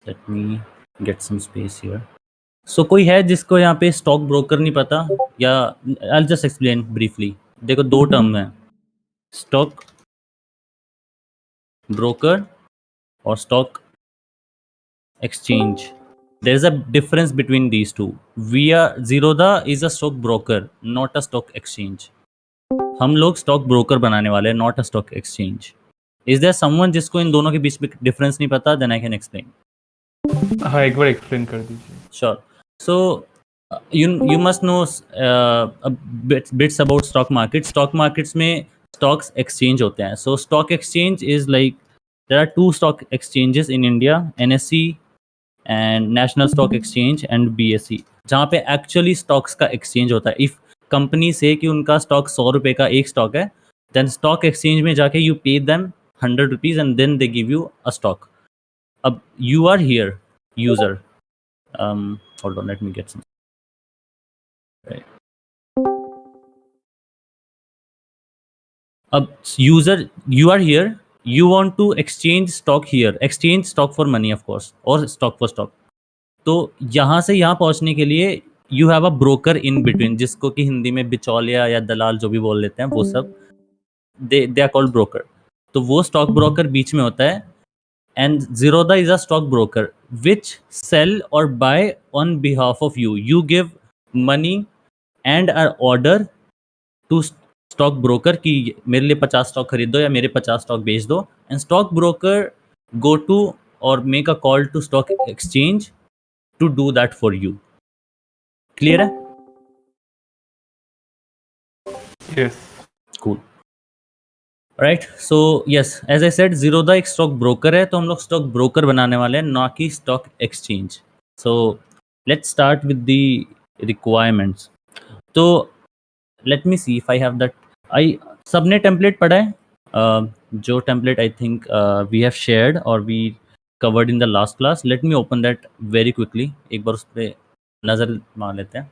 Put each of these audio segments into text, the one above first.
Late me get some space here. So कोई है जिसको यहाँ पे स्टॉक ब्रोकर नहीं पता, या आई जस्ट एक्सप्लेन ब्रीफली। देखो दो टर्म है, स्टॉक ब्रोकर और stock exchange. There is a difference between these two. We are Zerodha is a stock broker, not a stock exchange. हम लोग स्टॉक ब्रोकर बनाने वाले हैं, not a stock exchange. Is there someone जिसको इन दोनों के बीच में डिफरेंस नहीं पता? Then I can explain. हाँ, एक बार एक्सप्लेन कर दीजिए। Sure. So you must know bits about stock market. Stock markets में stocks exchange होते हैं. So stock exchange is like there are two stock exchanges in India, NSE and national stock exchange and BSE, जहाँ पे actually stocks का exchange होता है। If company से कि उनका स्टॉक 100 रुपये का एक स्टॉक है, देन स्टॉक एक्सचेंज में जाके you pay them 100 rupees and then they give you a stock. अब you are here user, hold on let me get some. अब user, you are here, you want to exchange stock here, exchange stock for money of course, और stock for stock। तो यहाँ से यहाँ पहुँचने के लिए you have a broker in between, जिसको कि हिंदी में बिचौलिया या दलाल जो भी बोल लेते हैं वो सब, दे आर कॉल्ड ब्रोकर। तो वो स्टॉक ब्रोकर बीच में होता है, and Zerodha is a stock broker which sell और buy on behalf of you. You give money and a order to stock broker कि मेरे लिए 50 स्टॉक खरीद दो या मेरे 50 स्टॉक बेच दो, and stock broker go to और make a call to stock exchange to do that for you. Clear है? Yes. Cool. Right. So yes, as I said, Zerodha एक स्टॉक ब्रोकर है, तो हम लोग स्टॉक ब्रोकर बनाने वाले हैं, ना कि stock exchange. So let's start with the requirements. तो let me see if I have that. सबने टेम्पलेट पढ़ा है? जो template I think we have shared or we covered in the last class. Let me open that very quickly. एक बार उस पर नज़र मार लेते हैं।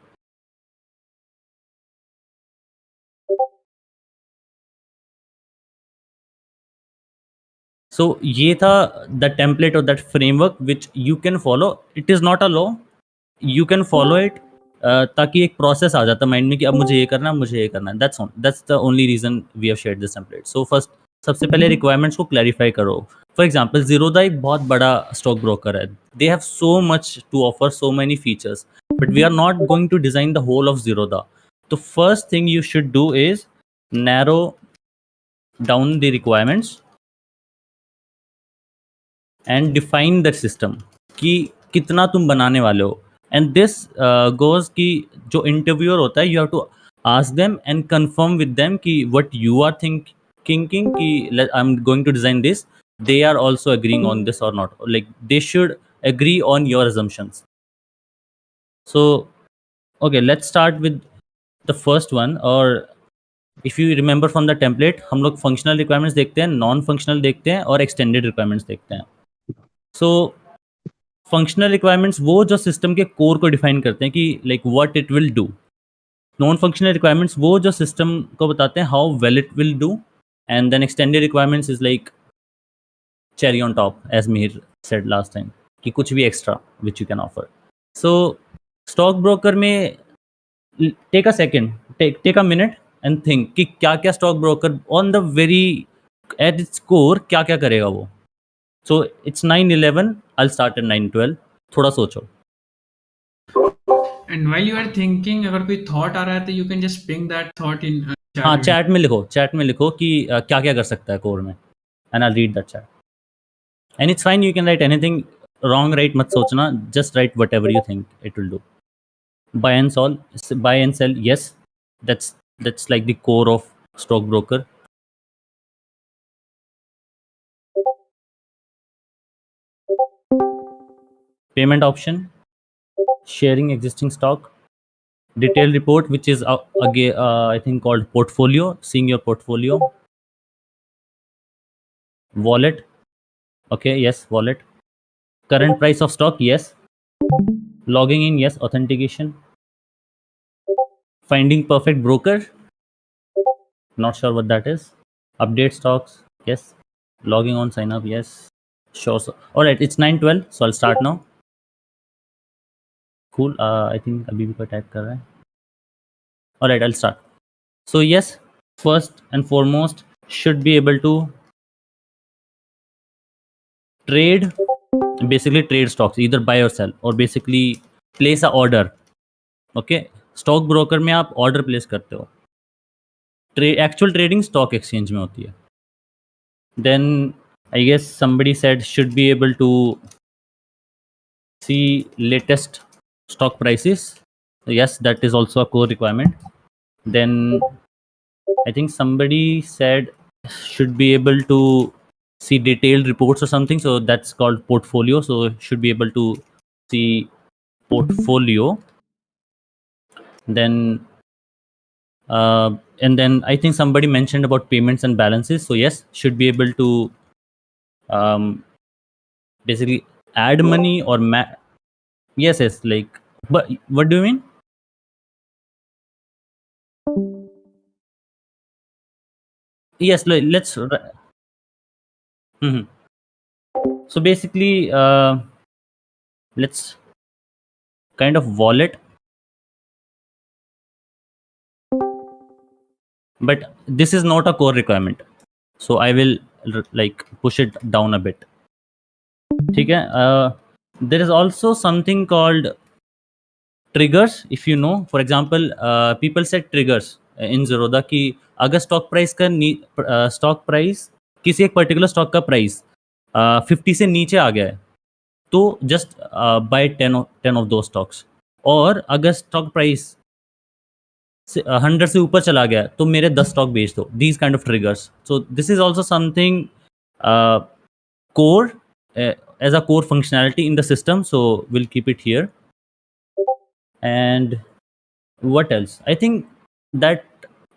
सो ये था द टेम्पलेट और that framework which you can follow. It is not a law, you can follow it, ताकि एक प्रोसेस आ जाता माइंड में कि अब मुझे ये करना है, मुझे ये करना है। That's the only reason we have shared this template. So first, सबसे पहले रिक्वायरमेंट्स को क्लैरिफाई करो। फॉर एग्जाम्पल, Zerodha एक बहुत बड़ा स्टॉक ब्रोकर है, they have so much to offer, so many features, but we are not going to design the whole of Zerodha। तो first thing you should do is narrow down the requirements and define the system कि कितना तुम बनाने वाले हो। And this goes कि जो interviewer होता है, you have to ask them and confirm with them कि व्हाट यू आर थिंकिंग कि I am going to design this, they are also agreeing on this or not, like they should agree on your assumptions. So okay, let's start with the first one, or if you remember from the template, हम लोग functional requirements देखते हैं, non functional देखते हैं और extended requirements देखते हैं। So functional requirements वो जो सिस्टम के कोर को डिफाइन करते हैं कि like what it will do. Non functional requirements वो जो सिस्टम को बताते हैं how well it will do. And then extended requirements is like cherry on top, as Mir said last time, कि कुछ भी extra which you can offer. So stock broker में take a second, take a minute and think कि क्या क्या stock broker on the very at its core क्या क्या करेगा वो। So it's 9:11, I start at 9:12। थोड़ा सोचो। And while you are thinking, अगर कोई thought आ रहा है तो you can just ping that thought in chat हाँ, में। चैट में लिखो कि क्या क्या कर सकता है कोर में, and I read that chat. And it's fine, you can write anything, wrong write मत सोचना, just write whatever you think it will do. Buy and sell, yes, that's like the core of stockbroker. Payment option, sharing existing stock, detailed report, which is again I think called portfolio, seeing your portfolio, wallet, okay, yes, wallet, current price of stock, yes, logging in, yes, authentication, finding perfect broker, not sure what that is, update stocks, yes, logging on, sign up, yes, Sure, sir. All right, it's 9:12, so I'll start now. Cool. I think अभी भी कोई type कर रहा है. All right, I'll start. So yes, first and foremost, should be able to trade, basically trade stocks, either buy or sell, or basically place a order. Okay, stock broker में आप order place करते हो. Actual trading stock exchange में होती है. Then I guess somebody said should be able to see latest stock prices. Yes, that is also a core requirement. Then I think somebody said should be able to see detailed reports or something, so that's called portfolio. So should be able to see portfolio. Then and then I think somebody mentioned about payments and balances, so yes, should be able to basically add money or yes, like, but what do you mean? Yes, let's Mhm. So basically let's kind of wallet, but this is not a core requirement, so I will like push it down a bit. ठीक है. There is also something called triggers, if you know. For example, people set triggers in Zerodha कि अगर stock price का stock price किसी एक particular stock का price 50 से नीचे आ गया है, तो जस्ट बाय 10 ऑफ दो स्टॉक्स. और अगर स्टॉक प्राइस 100 से ऊपर चला गया तो मेरे 10 स्टॉक बेच दो. These kind of triggers. So this is also something core as a core functionality in the system, so we'll keep it here. And what else? I think that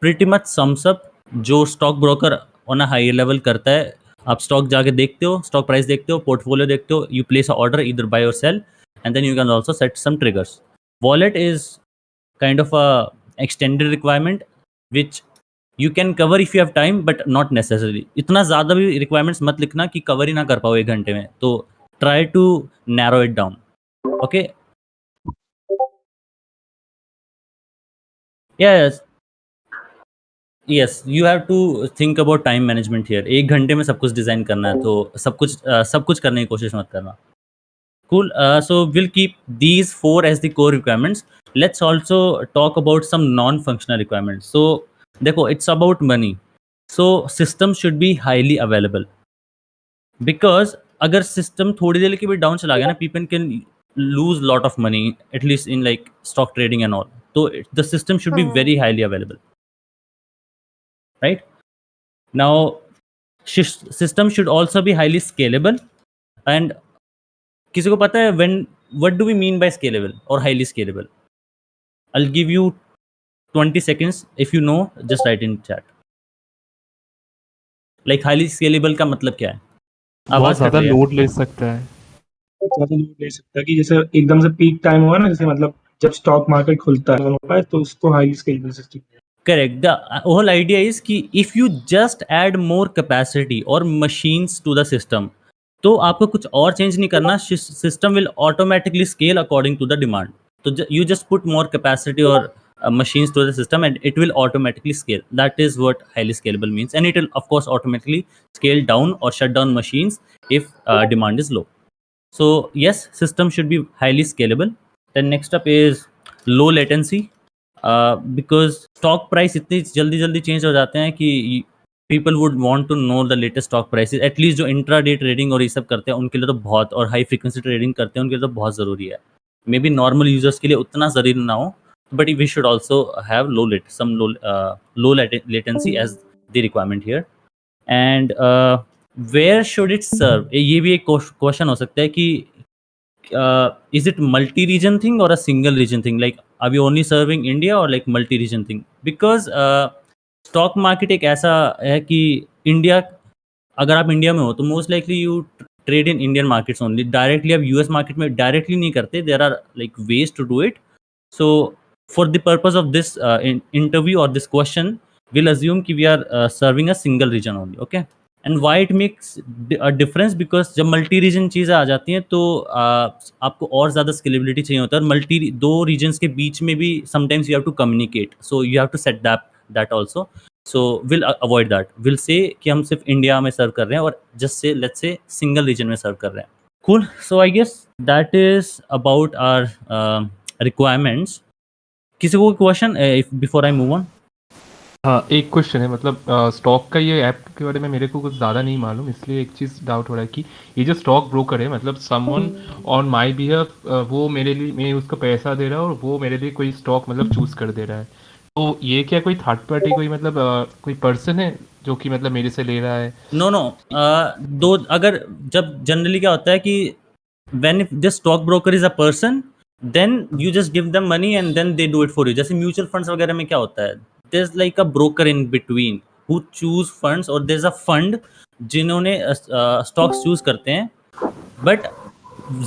pretty much sums up जो stock broker on a high level करता है. आप stock जाके देखते हो, stock price देखते हो, portfolio देखते हो, you place a order either buy और sell, and then you can also set some triggers. Wallet is kind of a extended requirement which you can cover if you have time, but not necessarily. इतना ज़्यादा भी requirements मत लिखना कि cover ही ना कर पाओ 1 घंटे में. तो try to narrow it down. Okay. Yes. Yes, you have to think about time management here. 1 घंटे में सब कुछ डिज़ाइन करना है, तो सब कुछ करने की कोशिश मत करना. Cool. So we'll keep these 4 as the core requirements. Let's also talk about some non-functional requirements. So देखो, it's about money. So system should be highly available, because अगर system थोड़ी देर के भी down चला गया ना, people can lose lot of money, at least in like stock trading and all. So the system should be very highly available, right? Now system should also be highly scalable. And किसी को पता है what do we mean by scalable or highly scalable? I'll give you 20 seconds. If you know, just write in chat. Like highly scalable का मतलब क्या है? बहुत आवाज ज्यादा कट रही है. लोड ले सकता है. ज़्यादा लोड ले सकता है कि जैसे एकदम से पीक टाइम हुआ ना, जैसे मतलब जब स्टॉक मार्केट खुलता है तो उसको highly scalable system. Correct. The whole idea is कि if you just add more capacity or machines to the system, तो आपको कुछ और चेंज नहीं करना. System will automatically scale according to the demand. तो you just put more capacity or machines to the system and it will automatically scale. That is what highly scalable means, and it will of course automatically scale down or shut down machines if demand is low. So yes, system should be highly scalable. Then next up is low latency. Because stock price इतनी जल्दी change हो जाते हैं कि people would want to know the latest stock prices. At least जो intraday trading और ये सब करते हैं उनके लिए तो बहुत, और high frequency trading करते हैं उनके लिए तो बहुत ज़रूरी है. मे बी नॉर्मल यूजर्स के लिए उतना ज़रूरी ना हो, but we should also have low latency as the requirement here. And where should it serve? ये भी एक क्वेश्चन हो सकता है कि is it multi-region thing or a single region thing? Like, are we only serving India or like multi-region thing? Because stock market एक ऐसा है कि इंडिया, अगर आप इंडिया में हो तो most likely you trade in Indian markets only. Directly आप यूएस मार्केट में डायरेक्टली नहीं करते. There are like ways to do it. So for the purpose of this interview और दिस क्वेश्चन, we'll assume कि we are serving a single region only. Okay. And why it makes a difference, because जब multi reason चीज़ें आ जाती हैं तो आपको और ज़्यादा स्केलेबिलिटी चाहिए होता है, और मल्टी दो रीजन्स के बीच में भी sometimes you have to communicate, so you have to set that also. So will avoid that, will say कि हम सिर्फ इंडिया में सर्व कर रहे हैं और just say let's say single reason में सर्व कर रहे हैं. Cool. So I guess that is about our requirements. किसी को question before I move on? हाँ, एक क्वेश्चन है, मतलब स्टॉक का ये ऐप के बारे में मेरे को कुछ ज़्यादा नहीं मालूम, इसलिए एक चीज़ डाउट हो रहा है कि ये जो स्टॉक ब्रोकर है, मतलब समवन ऑन माय बिहाफ वो मेरे लिए, मैं उसको पैसा दे रहा हूँ और वो मेरे लिए कोई स्टॉक मतलब चूज़ कर दे रहा है, तो ये क्या कोई थर्ड पार्टी, कोई मतलब कोई पर्सन है जो कि मतलब मेरे से ले रहा है? No no. दो, अगर जब जनरली क्या होता है कि when this stock broker is a person, then you just give them money and then they do it for you. जैसे म्यूचुअल फंड्स वगैरह में क्या होता है, there's like a broker in between who choose funds, और there's a fund जिन्होंने stocks choose करते हैं. But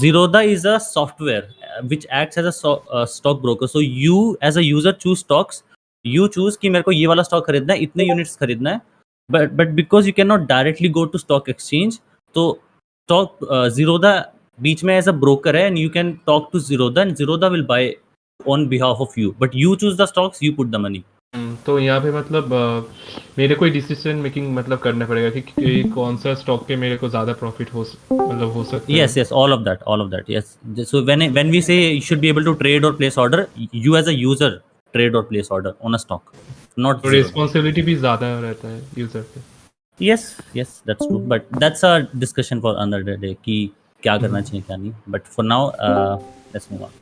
Zerodha is a software which acts as a stock broker. So you as a user choose stocks. You choose कि मेरे को ये वाला stock खरीदना है, इतने यूनिट्स खरीदना है. But because you can not directly go to stock exchange, तो स्टॉक Zerodha बीच में एज अ ब्रोकर है, and you can talk to Zerodha and Zerodha will buy on behalf of you, but you choose the stocks, you put the money. तो यहाँ पे मतलब मेरे को डिसीजन मेकिंग मतलब करना पड़ेगा कि कौन सा स्टॉक पे मेरे को ज़्यादा प्रॉफिट मतलब हो सकता है. Yes, all of that. Yes. So when we say you should be able to trade or place order, you as a user trade or place order on a stock, not तो Zerodha. Responsibility भी ज़्यादा रहता है user पे. Yes, that's true. But that's a discussion for another day कि क्या करना चाहिए क्या नहीं. But for now, let's move on.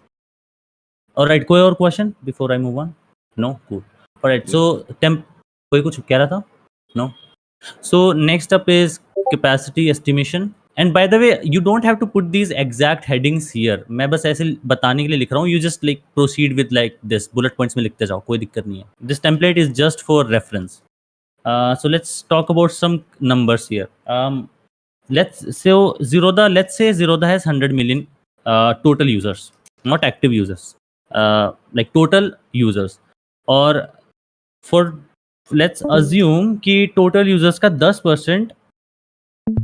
All right, कोई और question before I move on? No, cool. All right, so कोई कुछ कह रहा था? No. So next up is capacity estimation. And by the way, you don't have to put these exact headings here. मैं बस ऐसे बताने के लिए लिख रहा हूँ. You just like proceed with like this bullet points में लिखते जाओ, कोई दिक्कत नहीं है. This template is just for reference. So let's talk about some numbers here. Let's say Zerodha has 100 million total users, not active users, like total users. और for let's assume कि total users का 10%,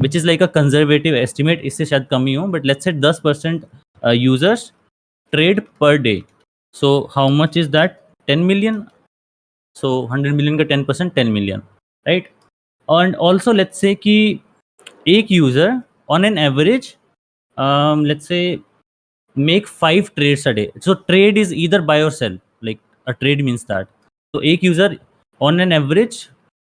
which is like a conservative estimate, इससे शायद कम ही हो, but let's say 10% users trade per day. So how much is that? 10 million. So 100 million का 10% 10 million, right? And also let's say कि एक user on an average, let's say make 5 trades a day. So trade is either buy or sell, like a trade means that. तो एक user on an average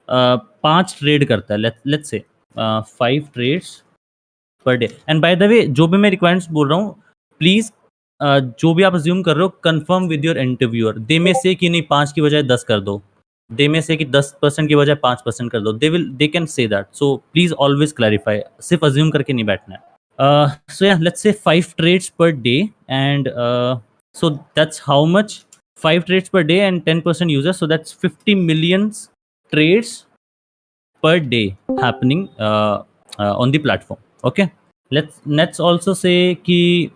5 trade करता है, let's say 5 trades per day. And by the way, जो भी मैं requirements बोल रहा हूँ, प्लीज़ जो भी आप assume कर रहे हो, confirm with your interviewer. दे में से कि नहीं 5 की बजाय 10 कर दो, दे में से कि 10% की बजाय 5% कर दो. They can say that. So please always clarify. सिर्फ assume करके नहीं बैठना है. So yeah, let's say 5 trades per day, and so that's how much 5 trades per day and 10% users. So that's 50 million trades per day happening on the platform. Okay, let's also say कि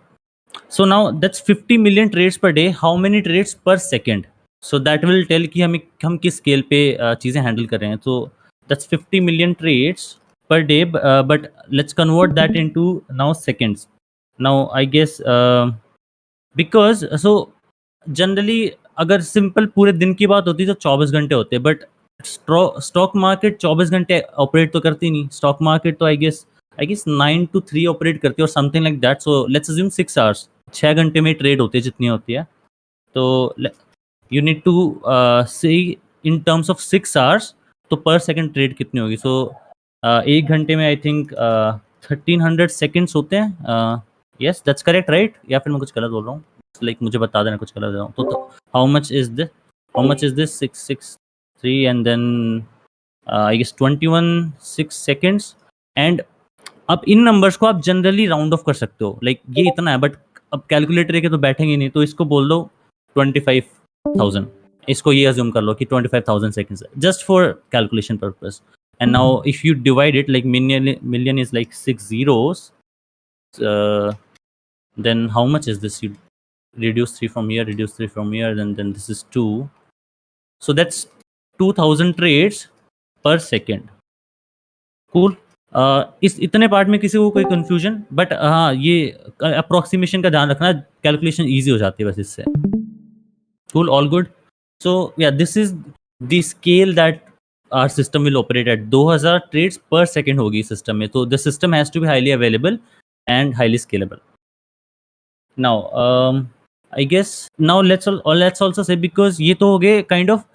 so now that's 50 million trades per day. How many trades per second? So that will tell कि हम किस scale पे चीज़ें handle कर रहे हैं. So that's 50 million trades per day, but let's convert that into now seconds. Now I guess because so generally अगर simple पूरे दिन की बात होती तो 24 घंटे होते, बट स्टॉक मार्केट 24 घंटे ऑपरेट तो करती नहीं. स्टॉक मार्केट तो आई गेस 9 to 3 ऑपरेट करती है और something like that. So let's assume 6 hours, 6 घंटे में ट्रेड होती है जितनी होती है. तो you need to see in terms of 6 hours, तो पर सेकंड ट्रेड कितनी होगी. सो एक घंटे में आई थिंक 1300 सेकेंड्स होते हैं. यस दैट्स करेक्ट राइट, या फिर मैं कुछ गलत बोल रहा हूँ? लाइक मुझे बता देना कुछ गलत रहा हूँ तो how much is this 663 and then I guess 21 seconds. And अब इन नंबर्स को आप जनरली राउंड ऑफ कर सकते हो, लाइक ये इतना है, बट अब कैलकुलेटर के तो बैठेंगे नहीं, तो इसको बोल दो 25,000. इसको ये अज्यूम कर लो कि 25,000 seconds, just for calculation purpose. And now if you divide it, like million is like 6 zeros, then how much is this? You reduce 3 from here, reduce 3 from here, then this is 2. So that's 2000 trades per second. Cool. इस इतने part में किसी को कोई confusion? But हाँ, ये approximation का ध्यान रखना, कैलकुलेशन ईजी हो जाती है बस इससे। Cool, all good. So yeah, this is the scale that our system will operate at. 2000 trades per second होगी सिस्टम में, तो the system has to be highly available and highly scalable. Now I guess now let's also say, because ये तो हो गए kind of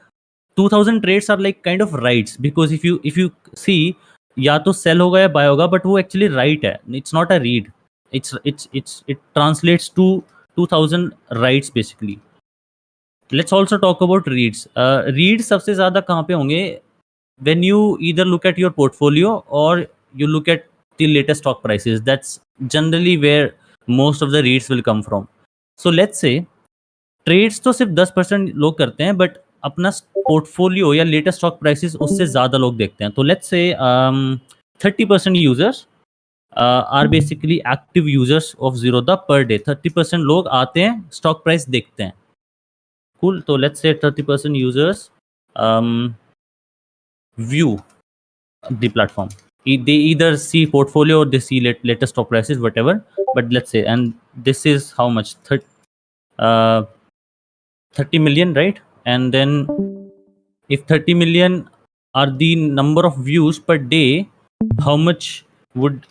2000 trades are like kind of rights, because if you see, या तो sell होगा या buy होगा, but वो actually right है, it's not a read. It translates to 2000 rights basically. Let's also talk about reads. Reads सबसे ज़्यादा कहाँ पे होंगे? when you either look at your portfolio or you look at the latest stock prices. That's generally where most of the reads will come from. So let's say trades तो सिर्फ 10% लोग करते हैं, बट अपना पोर्टफोलियो या latest stock prices उससे ज़्यादा लोग देखते हैं। तो let's say 30% users are basically active users of Zerodha per day. 30% लोग आते हैं, स्टॉक प्राइस देखते हैं। Cool. So let's say 30% users view the platform. They either see portfolio or they see latest stock prices, whatever. But let's say, and this is how much? 30 million, right? And then if 30 million are the number of views per day, how much would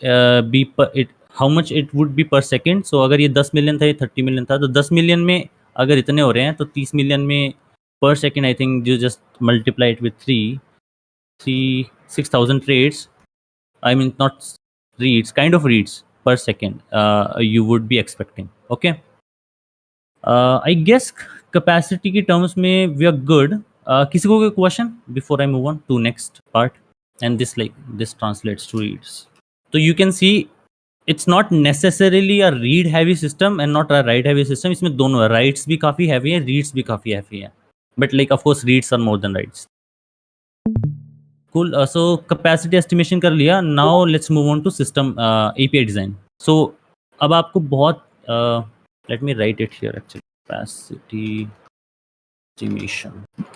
be per it? How much it would be per second? So अगर ये 10 million था, ये 30 million था, तो 10 million में अगर इतने हो रहे हैं, तो 30 मिलियन में per second, I think you just multiply it with 6,000 trades. I mean, not reads, kind of reads per second you would be expecting. Okay. I guess capacity की terms में we are good. किसी को कोई question before I move on to next part? And this translates to reads. So you can see it's not necessarily a read heavy system and not a write heavy system. इसमें दोनों है, writes भी काफ़ी heavy है, reads भी काफ़ी heavy है. But like of course reads are more than writes. Cool. So capacity estimation कर लिया. Now let's move on to system API design. So अब आपको बहुत let me write it here actually. Capacity estimation.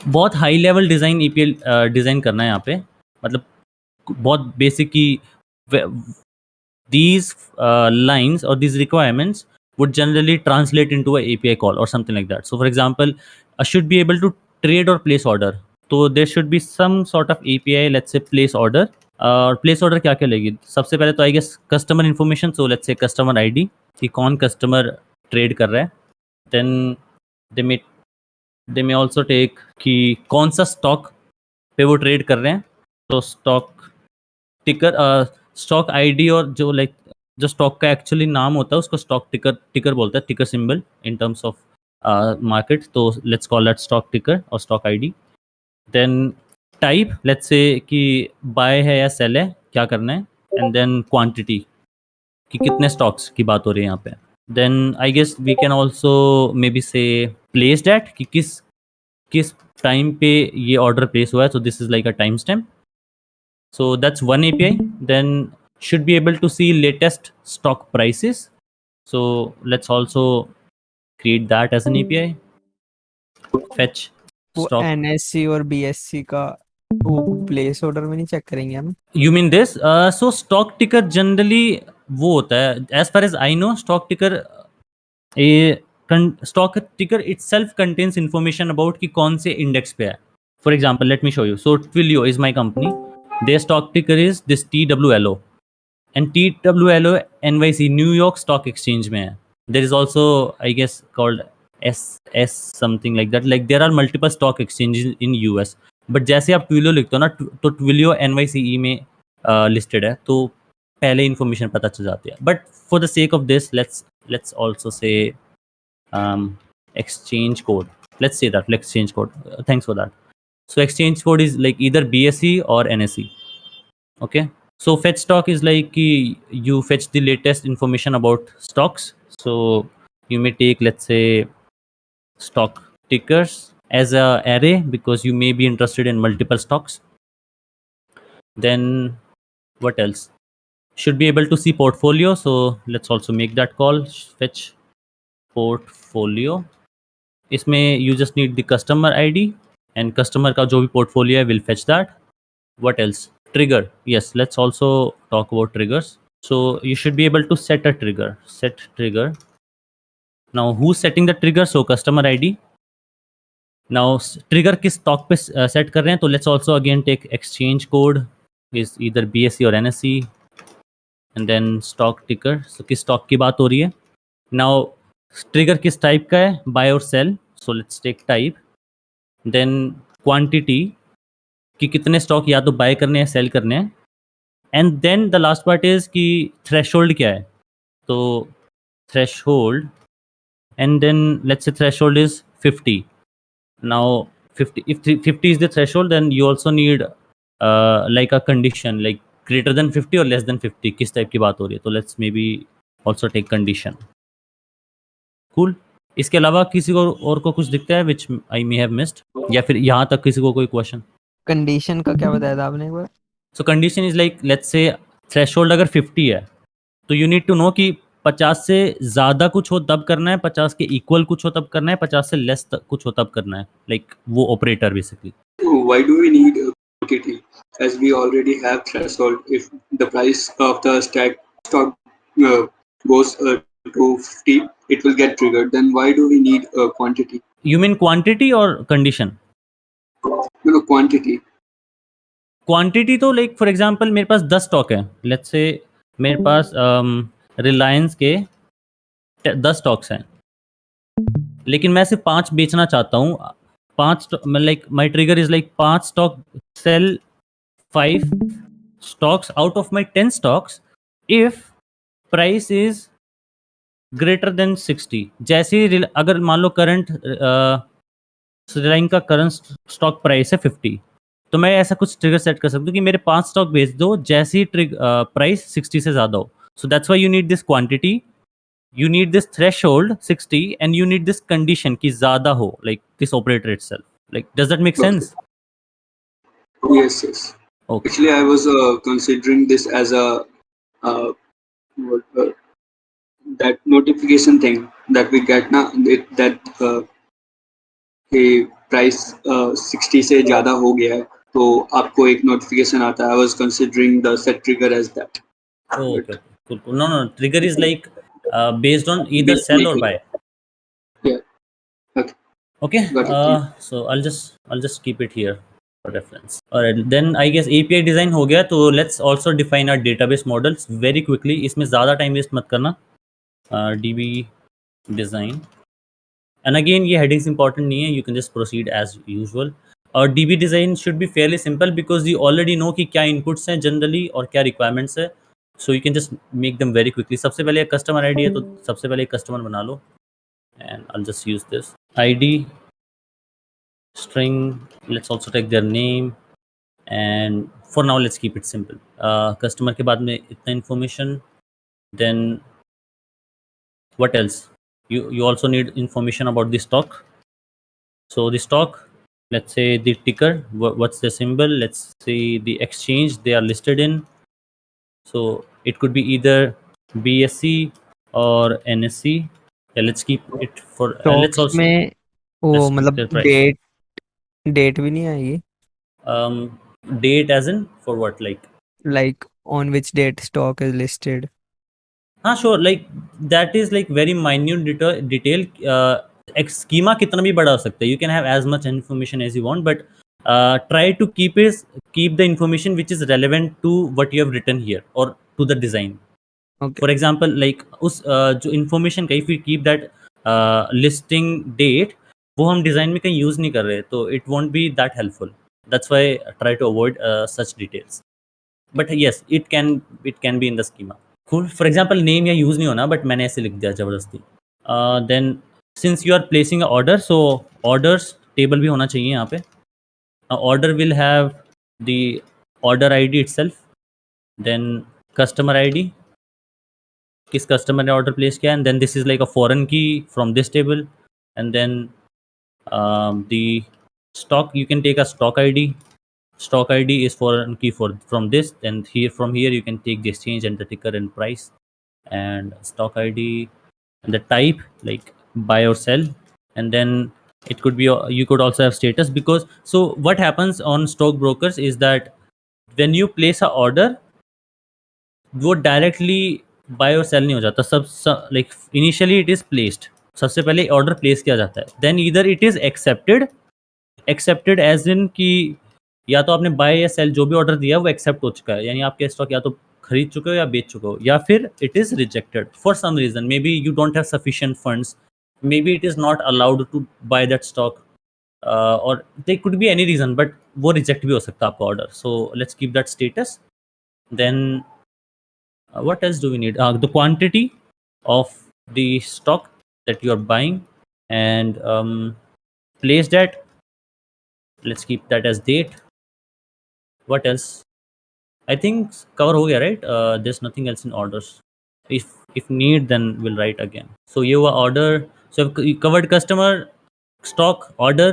बहुत high level design API design करना है यहाँ पे, मतलब बहुत बेसिक की these lines or these requirements would generally translate into a API call or something like that. So for example, I should be able to trade or place order. So there should be some sort of API, let's say place order. Place order क्या क्या लेगी? सबसे पहले तो I guess customer information. So let's say customer ID कि कौन customer trade कर रहा है. Then they may also take कि कौन सा stock पे वो trade कर रहे हैं. तो stock ticker स्टॉक आईडी और जो लाइक जो स्टॉक का एक्चुअली नाम होता है उसको स्टॉक टिकर बोलता है, ticker symbol in terms of market. तो let's call that stock ticker और stock ID. Then type, let's say कि बाय है या सेल है, क्या करना है. एंड देन क्वांटिटी कि कितने स्टॉक्स की बात हो रही है यहाँ पे. Then I guess we can also maybe say place that कि किस टाइम पे ये ऑर्डर प्लेस हुआ है. So this is like a timestamp. So that's one API. Then should be able to see latest stock prices. So let's also create that as an API. Fetch वो stock. NSC और BSC का वो place order में नहीं check करेंगे हम? You mean this? So stock ticker generally वो होता है, as far as I know, stock ticker stock ticker itself contains information about कि कौन से index पे है. For example, let me show you. So Twilio is my company. Their stock ticker is this TWLO. And TWLO NYC New York Stock Exchange में है. There is also I guess called SS something like that. Like there are multiple stock exchanges in US. But जैसे आप Twilio लिखते हो ना, तो Twilio NYCE में listed है, तो पहले information पता चल जाती है. But for the sake of this, let's also say exchange code. Let's say that exchange code. Thanks for that. So exchange code is like either BSE or NSE. Okay. So fetch stock is like you fetch the latest information about stocks. So you may take, let's say, stock tickers as a array because you may be interested in multiple stocks. Then what else? Should be able to see portfolio. So let's also make that call. Fetch portfolio. इसमें you just need the customer ID and customer का जो भी portfolio है will fetch that. What else? Trigger, yes, let's also talk about triggers. So you should be able to set a trigger. Set trigger. Now who's setting the trigger? So customer ID. Now trigger किस stock पे set कर रहे हैं? तो let's also again take exchange code is either BSE or NSE, and then stock ticker. So किस stock की बात हो रही है? Now trigger किस type का है? Buy or sell. So let's take type. Then quantity कि कितने stock या तो buy करने हैं sell करने हैं. And then the last part is कि threshold क्या है? तो threshold, and then let's say threshold is 50. Now 50, if 50 is the threshold, then you also need like a condition like greater than 50 or less than 50. किस type की बात हो रही है? तो let's maybe also take condition. Cool. इसके अलावा किसी को और को कुछ दिखता है which I may have missed, या फिर यहाँ तक किसी को कोई क्वेश्चन? कंडीशन का क्या बताया था आपने एक बार? So condition is like let's say threshold अगर 50 है तो यू नीड टू नो कि 50 से ज़्यादा कुछ हो तब करना है, 50 के इक्वल कुछ हो तब करना है, 50 से लेस कुछ हो तब करना है, लाइक वो operator basically. Why do we need a quantity as we already have threshold? If the price of the stock goes to 50, it will get triggered. Then why do we need a quantity? You mean quantity और condition? No, quantity. Quantity तो like for example मेरे पास 10 stock है, let's say मेरे पास रिलायंस के 10 stocks हैं, लेकिन मैं सिर्फ 5 बेचना चाहता हूँ. 5 like my trigger is like 5 stock sell 5 stocks out of my 10 stocks if price is greater than 60. जैसे अगर मान लो करंट रिलायंस का करंट स्टॉक प्राइस है 50, तो मैं ऐसा कुछ ट्रिगर सेट कर सकता हूँ कि मेरे 5 स्टॉक बेच दो जैसे ही प्राइस 60 से ज़्यादा हो. So that's why you need this quantity, you need this threshold 60, and you need this condition कि ज़्यादा हो, like this operator itself. Like, does that make sense? Yes, yes. Okay. Actually, I was considering this as a what, that notification thing that we get now that कि price 60 से ज़्यादा हो गया है तो आपको एक नोटिफिकेशन आता है. I was considering the set trigger as that. Oh, okay. Cool, cool. No, trigger is like based on either sell or buy. Yeah. Okay. Okay. Got it. So I'll just keep it here for reference. Alright. Then I guess API design हो गया, तो let's also define our database models very quickly. इसमें ज़्यादा time waste मत करना. DB design. And again ये headings important नहीं है, you can just proceed as usual. और DB design should be fairly simple because you already know कि क्या inputs हैं generally और क्या requirements है, so you can just make them very quickly. सबसे पहले एक customer ID है, तो सबसे पहले एक customer बना लो, and I'll just use this ID string. Let's also take their name, and for now let's keep it simple. Customer के बाद में इतना information, then what else? You also need information about the stock. So the stock, let's say the ticker, what's the symbol, let's say the exchange they are listed in. So it could be either BSE or NSE. Yeah, let's keep it for let's stocks also में वो let's keep मतलब the price. Date भी नहीं आएगी? Date as in for what, like on which date stock is listed? हाँ sure, like that is like very minute detail. एक schema कितना भी बड़ा हो सकता है, you can have as much information as you want, but try to keep the information which is relevant to what you have written here or to the design. Okay. For example, like उस जो information का if we keep that listing date, वो हम design में कहीं use नहीं कर रहे, तो it won't be that helpful. That's why try to avoid such details. But yes, it can be in the schema. Cool. For example, name या use नहीं होना, but मैंने ऐसे लिख दिया ज़बरदस्ती. Then since you are placing an order, so orders table भी होना चाहिए यहाँ पे. Order will have the order ID itself, then customer ID, किस customer ने order place किया, and then this is like a foreign key from this table, and then the stock, you can take a stock ID. Stock ID is foreign key from this, and from here you can take the exchange and the ticker and price, and stock ID and the type like buy or sell, and then it could be you could also have status, because so what happens on stock brokers is that when you place a order वो directly buy और sell नहीं हो जाता, सब like initially it is placed, सबसे पहले order place किया जाता है, then either it is accepted as in कि या तो आपने बाय या सेल जो भी ऑर्डर दिया है वो एक्सेप्ट हो चुका है, यानी आपके स्टॉक या तो खरीद चुके हो या बेच चुके हो, या फिर it is rejected for some reason, may be you don't have sufficient funds, may be it is not allowed to buy that stock, और they could be any reason, but वो रिजेक्ट भी हो सकता है आपका order. So let's keep that status. Then what else do we need? The quantity of the stock that you are buying, and place that. Let's keep that as date. What else? I think cover ho gaya, right? There's nothing else in orders. If need, then we'll write again. So you order. So you covered customer, stock, order.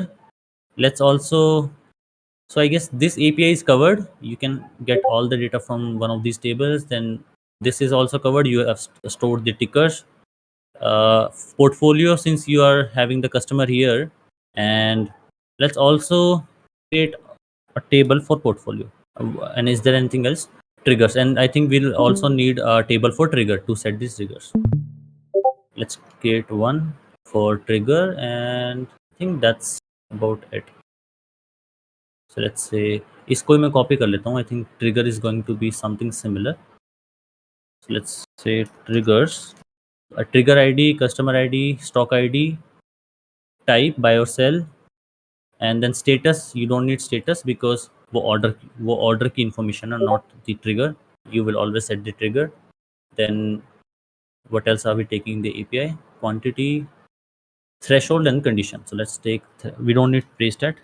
Let's also. So I guess this API is covered. You can get all the data from one of these tables. Then this is also covered. You have stored the tickers. Portfolio, since you are having the customer here, and let's also create a table for portfolio. And is there anything else? Triggers, and I think we'll also need a table for trigger to set these triggers. Let's create one for trigger, and I think that's about it. So let's say इसको मैं copy कर लेता हूँ. I think trigger is going to be something similar. So let's say triggers, a trigger ID, customer ID, stock ID, type, buy or sell, and then status. You don't need status because वो order की information है, not the trigger. You will always set the trigger. Then what else are we taking the API? Quantity, threshold, and condition. So let's take we don't need prestat.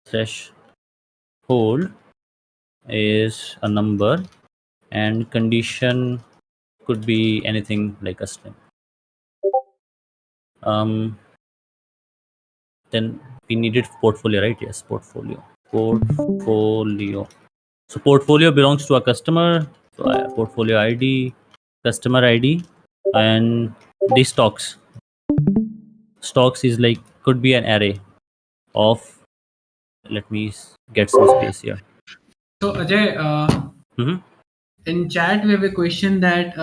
Threshold is a number, and condition could be anything like a string. Then we needed portfolio, right? Yes, portfolio. So portfolio belongs to a customer. So portfolio ID, customer ID, and the stocks. Stocks is like could be an array of. Let me get some space here. So Ajay, Mhm. in chat we have a question that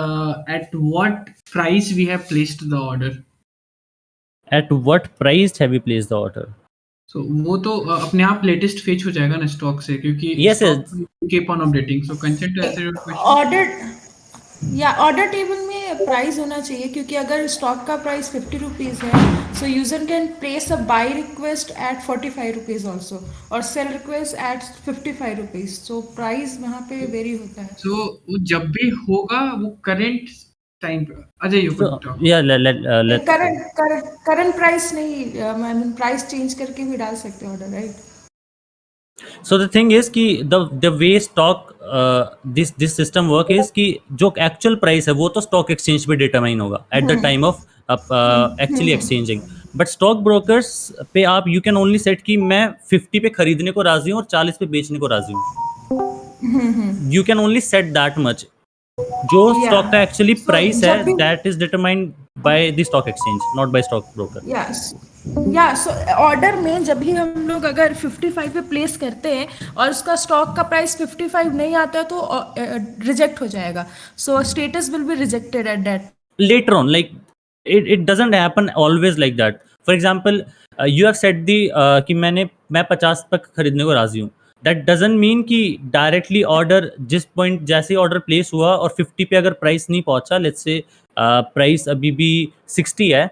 at what price we have placed the order. At what price have you placed the order? So वो तो अपने आप latest fetch हो जाएगा ना stock से, क्योंकि Yes, yes. Keep on updating. So consent to answer your question. Order table में प्राइस होना चाहिए, क्योंकि अगर स्टॉक का प्राइस 50 रुपीज़ है, so user can place a buy request at 45 rupees also, और sell request at 55 rupees. So price वहाँ पे वेरी होता है. सो वो जब भी होगा वो करंट टाइम पे. Ajay you So yeah, let current price नहीं, आई मीन प्राइस चेंज करके भी डाल सकते हैं order, right? So the thing is कि the way stock this system work is कि जो actual price है वो तो stock exchange पे determine होगा at the time of actually exchanging. But stock brokers पे आप you can only set कि मैं 50 पे खरीदने को राजी हूँ और 40 पे बेचने को राजी हूँ. You can only set that much. जो stock का actually price है that is determined by the stock exchange, not by stock broker. So order में जब भी हम लोग अगर 55 पे प्लेस करते हैं और उसका स्टॉक का प्राइस 55 नहीं आता है तो रिजेक्ट हो जाएगा. So status will be rejected at that. Later on, like it doesn't happen always like that. For example, you have said the कि मैं 50 तक खरीदने को राजी हूँ. That doesn't mean कि डायरेक्टली ऑर्डर जिस पॉइंट जैसे ऑर्डर प्लेस हुआ और 50 पे अगर प्राइस नहीं पहुंचा, लेट्स से प्राइस अभी भी 60 है,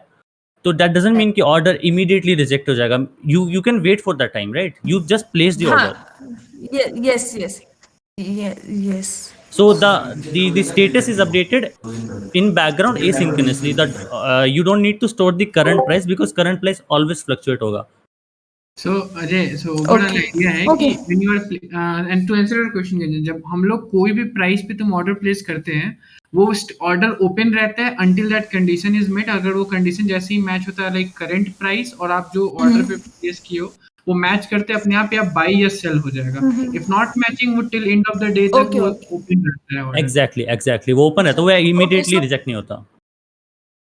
तो दैट डजंट मीन कि ऑर्डर इमीडिएटली रिजेक्ट हो जाएगा. You can wait for that time, right? You just place the order. Yes. So the status is updated in background asynchronously. That you don't need to store the current price because current price always fluctuate होगा. So Ajay, so overall idea है कि when you are and to answer your question, जब हम लोग कोई भी price पे तुम ऑर्डर प्लेस करते हैं, वो ऑर्डर ओपन रहता है until that condition is met. अगर वो कंडीशन जैसे ही मैच होता है, लाइक करंट प्राइस और आप जो ऑर्डर पे प्लेस किए हो वो मैच करते अपने आप, या बाय या सेल हो जाएगा. इफ नॉट मैचिंग वो till end of the day तक वो ओपन रहता है ऑर्डर. Exactly वो ओपन है तो वो इमीडिएटली रिजेक्ट नहीं होता.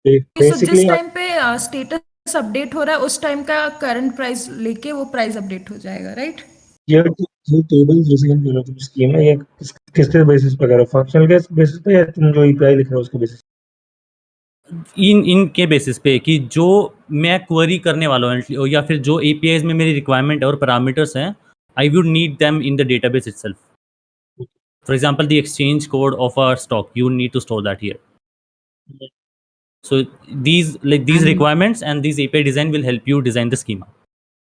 सो जिस टाइम पे स्टेटस अपडेट हो रहा है उस टाइम का करंट प्राइस लेके वो प्राइस अपडेट हो जाएगा, राइट? जो टेबल्स डिजाइन कर रहे हो तुम स्कीम में, ये किसके बेसिस पे कर रहे हो? फंक्शनल के बेसिस पे या तुम जो एपीआई लिख रहे हो उसके बेसिस इनके बेसिस पे कि जो मैं क्वेरी करने वाला हूँ या फिर जो एपीआईज में मेरी रिक्वायरमेंट है और पैरामीटर्स हैं, I would need them in the database itself. For example, the exchange code of our stock, you need to store that here. So these And- requirements and these API design will help you design the schema.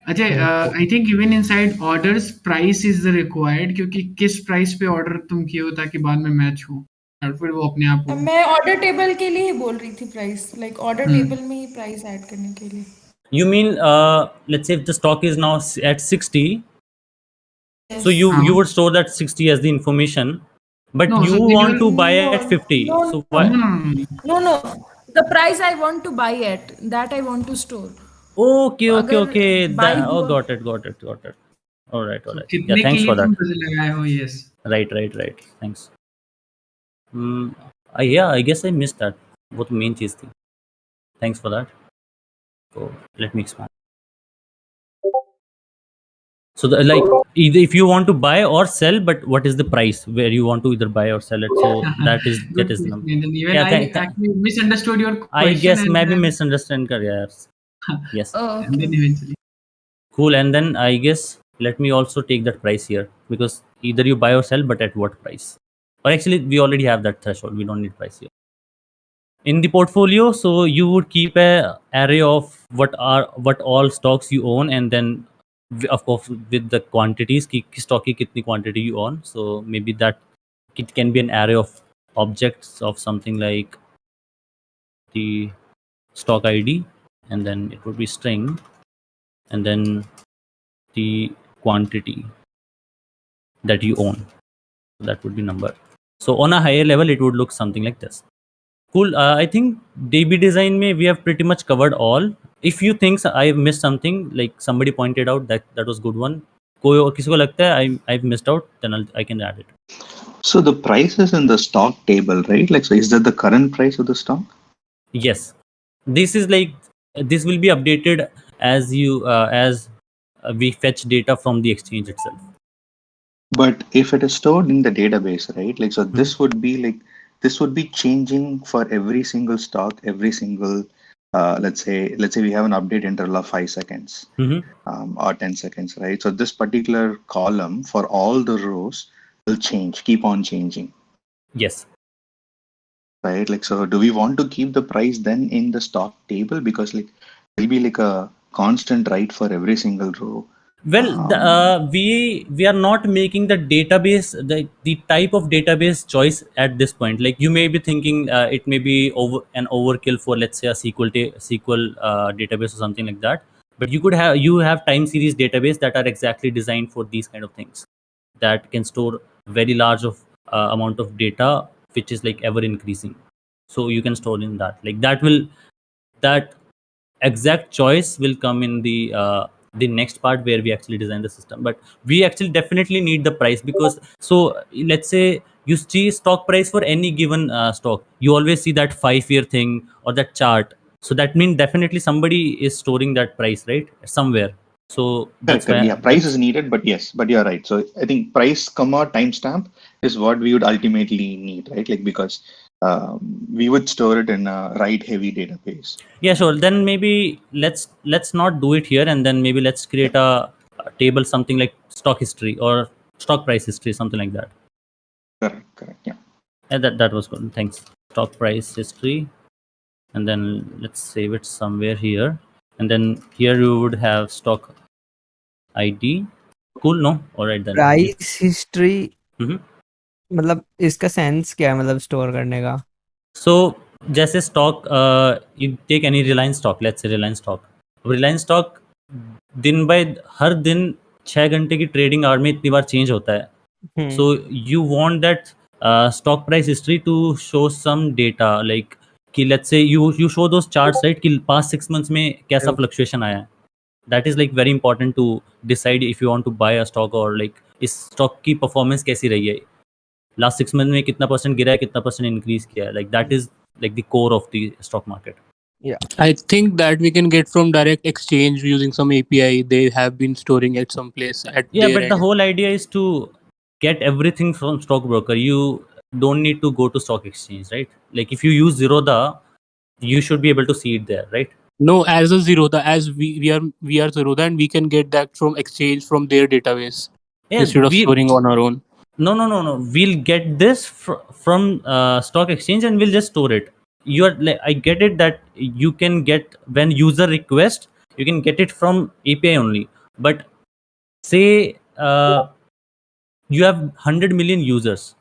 Ajay, I think even inside orders price is the required, क्योंकि किस price पे order तुम किए हो ताकि बाद में match हो और फिर वो अपने आप हो. मैं ऑर्डर टेबल के लिए ही बोल रही थी प्राइस, लाइक ऑर्डर टेबल में ही प्राइस ऐड करने के लिए. You mean let's say if the stock is now at 60, Yes. so you would store that 60 as the information, but No, you so then want you'll- to buy No, at 50. no, So no. why? No. No, the price I want to buy at, that I want to store. Okay. अगर buy Oh, हुआ- got it. All right. So Yeah, कितने के thanks लिए for तुम that. Budget लगाए हो? Yes. Right. Thanks. Yeah, I guess I missed that. वो तो main चीज़ थी. Thanks for that. So let me expand. So either if you want to buy or sell, but what is the price where you want to either buy or sell it? So that is Good the number. question. Even Yeah, I actually misunderstood your question. I guess and maybe then- misunderstand कर यार. Yes. Oh, and then okay. eventually. Cool. And then I guess let me also take that price here, because either you buy or sell, but at what price? Or actually, we already have that threshold. We don't need price here. In the portfolio, so you would keep a array of what all stocks you own, and then of course with the quantities ki stock ki kitni quantity you own. So maybe that it can be an array of objects of something like the stock ID, and then it would be string, and then the quantity that you own. So that would be number. So on a higher level, it would look something like this. Cool. I think DB design mein we have pretty much covered all. If you think I've missed something, like somebody pointed out that was good one, कोई और किसी को लगता है I've missed out, then I can add it. So the price is in the stock table, right? Like, so is that the current price of the stock? Yes, this is like this will be updated as we fetch data from the exchange itself. But if it is stored in the database, right? Like, so this would be changing for every single stock, every single, let's say we have an update interval of 5 seconds or 10 seconds, right? So this particular column for all the rows will keep on changing. Yes. Right? Like, so do we want to keep the price then in the stock table? Because like, it'll be like a constant write for every single row. Well, we are not making the database the type of database choice at this point. Like you may be thinking it may be an overkill for, let's say, a SQL database or something like that. But you have time series database that are exactly designed for these kind of things, that can store very large of amount of data, which is like ever increasing. So you can store in that. Like that exact choice will come in the next part where we actually design the system. But we actually definitely need the price, because so let's say you see stock price for any given stock, you always see that 5-year thing or that chart. So that means definitely somebody is storing that price, right, somewhere. So that's Correct. why Yeah, price is needed, but yes, but you're right. So I think price, timestamp is what we would ultimately need, right? Like, because we would store it in a write-heavy database. Yeah, sure. Then maybe let's not do it here, and then maybe let's create a table, something like stock history or stock price history, something like that. Correct. Yeah. And that was good. Thanks. Stock price history, and then let's save it somewhere here, and then here you would have stock ID. Cool, no? All right then. Price history Mhm. मतलब इसका sense क्या है, मतलब store करने का? So जैसे stock, you take any Reliance stock, let's say Reliance stock दिन bye हर दिन 6 घंटे की ट्रेडिंग आवर में इतनी बार चेंज होता है. So you want that stock price history to show some data, like कि let's say you show those charts, right, कि past 6 months में कैसा fluctuation आया है. That is like very important to decide if you want to buy a stock, or like इस stock की performance कैसी रही है, लास्ट 6 मंथ में कितना परसेंट गिरा है, कितना परसेंट इंक्रीज किया है. Like that is like the core of the stock market. Yeah. I think that we can get from direct exchange using some API they have been storing at some place at Yeah, their but the end. whole idea is to get everything from stockbroker. You don't need to go to stock exchange, right? Like if you use Zerodha, you should be able to see it there, right? No, as a Zerodha, as we are Zerodha, and we can get that from exchange from their database Yeah, instead of we storing on our own. no. We'll get this from stock exchange and we'll just store it. You are like, I get it that you can get when user request, you can get it from API only. But say you have 100 million users,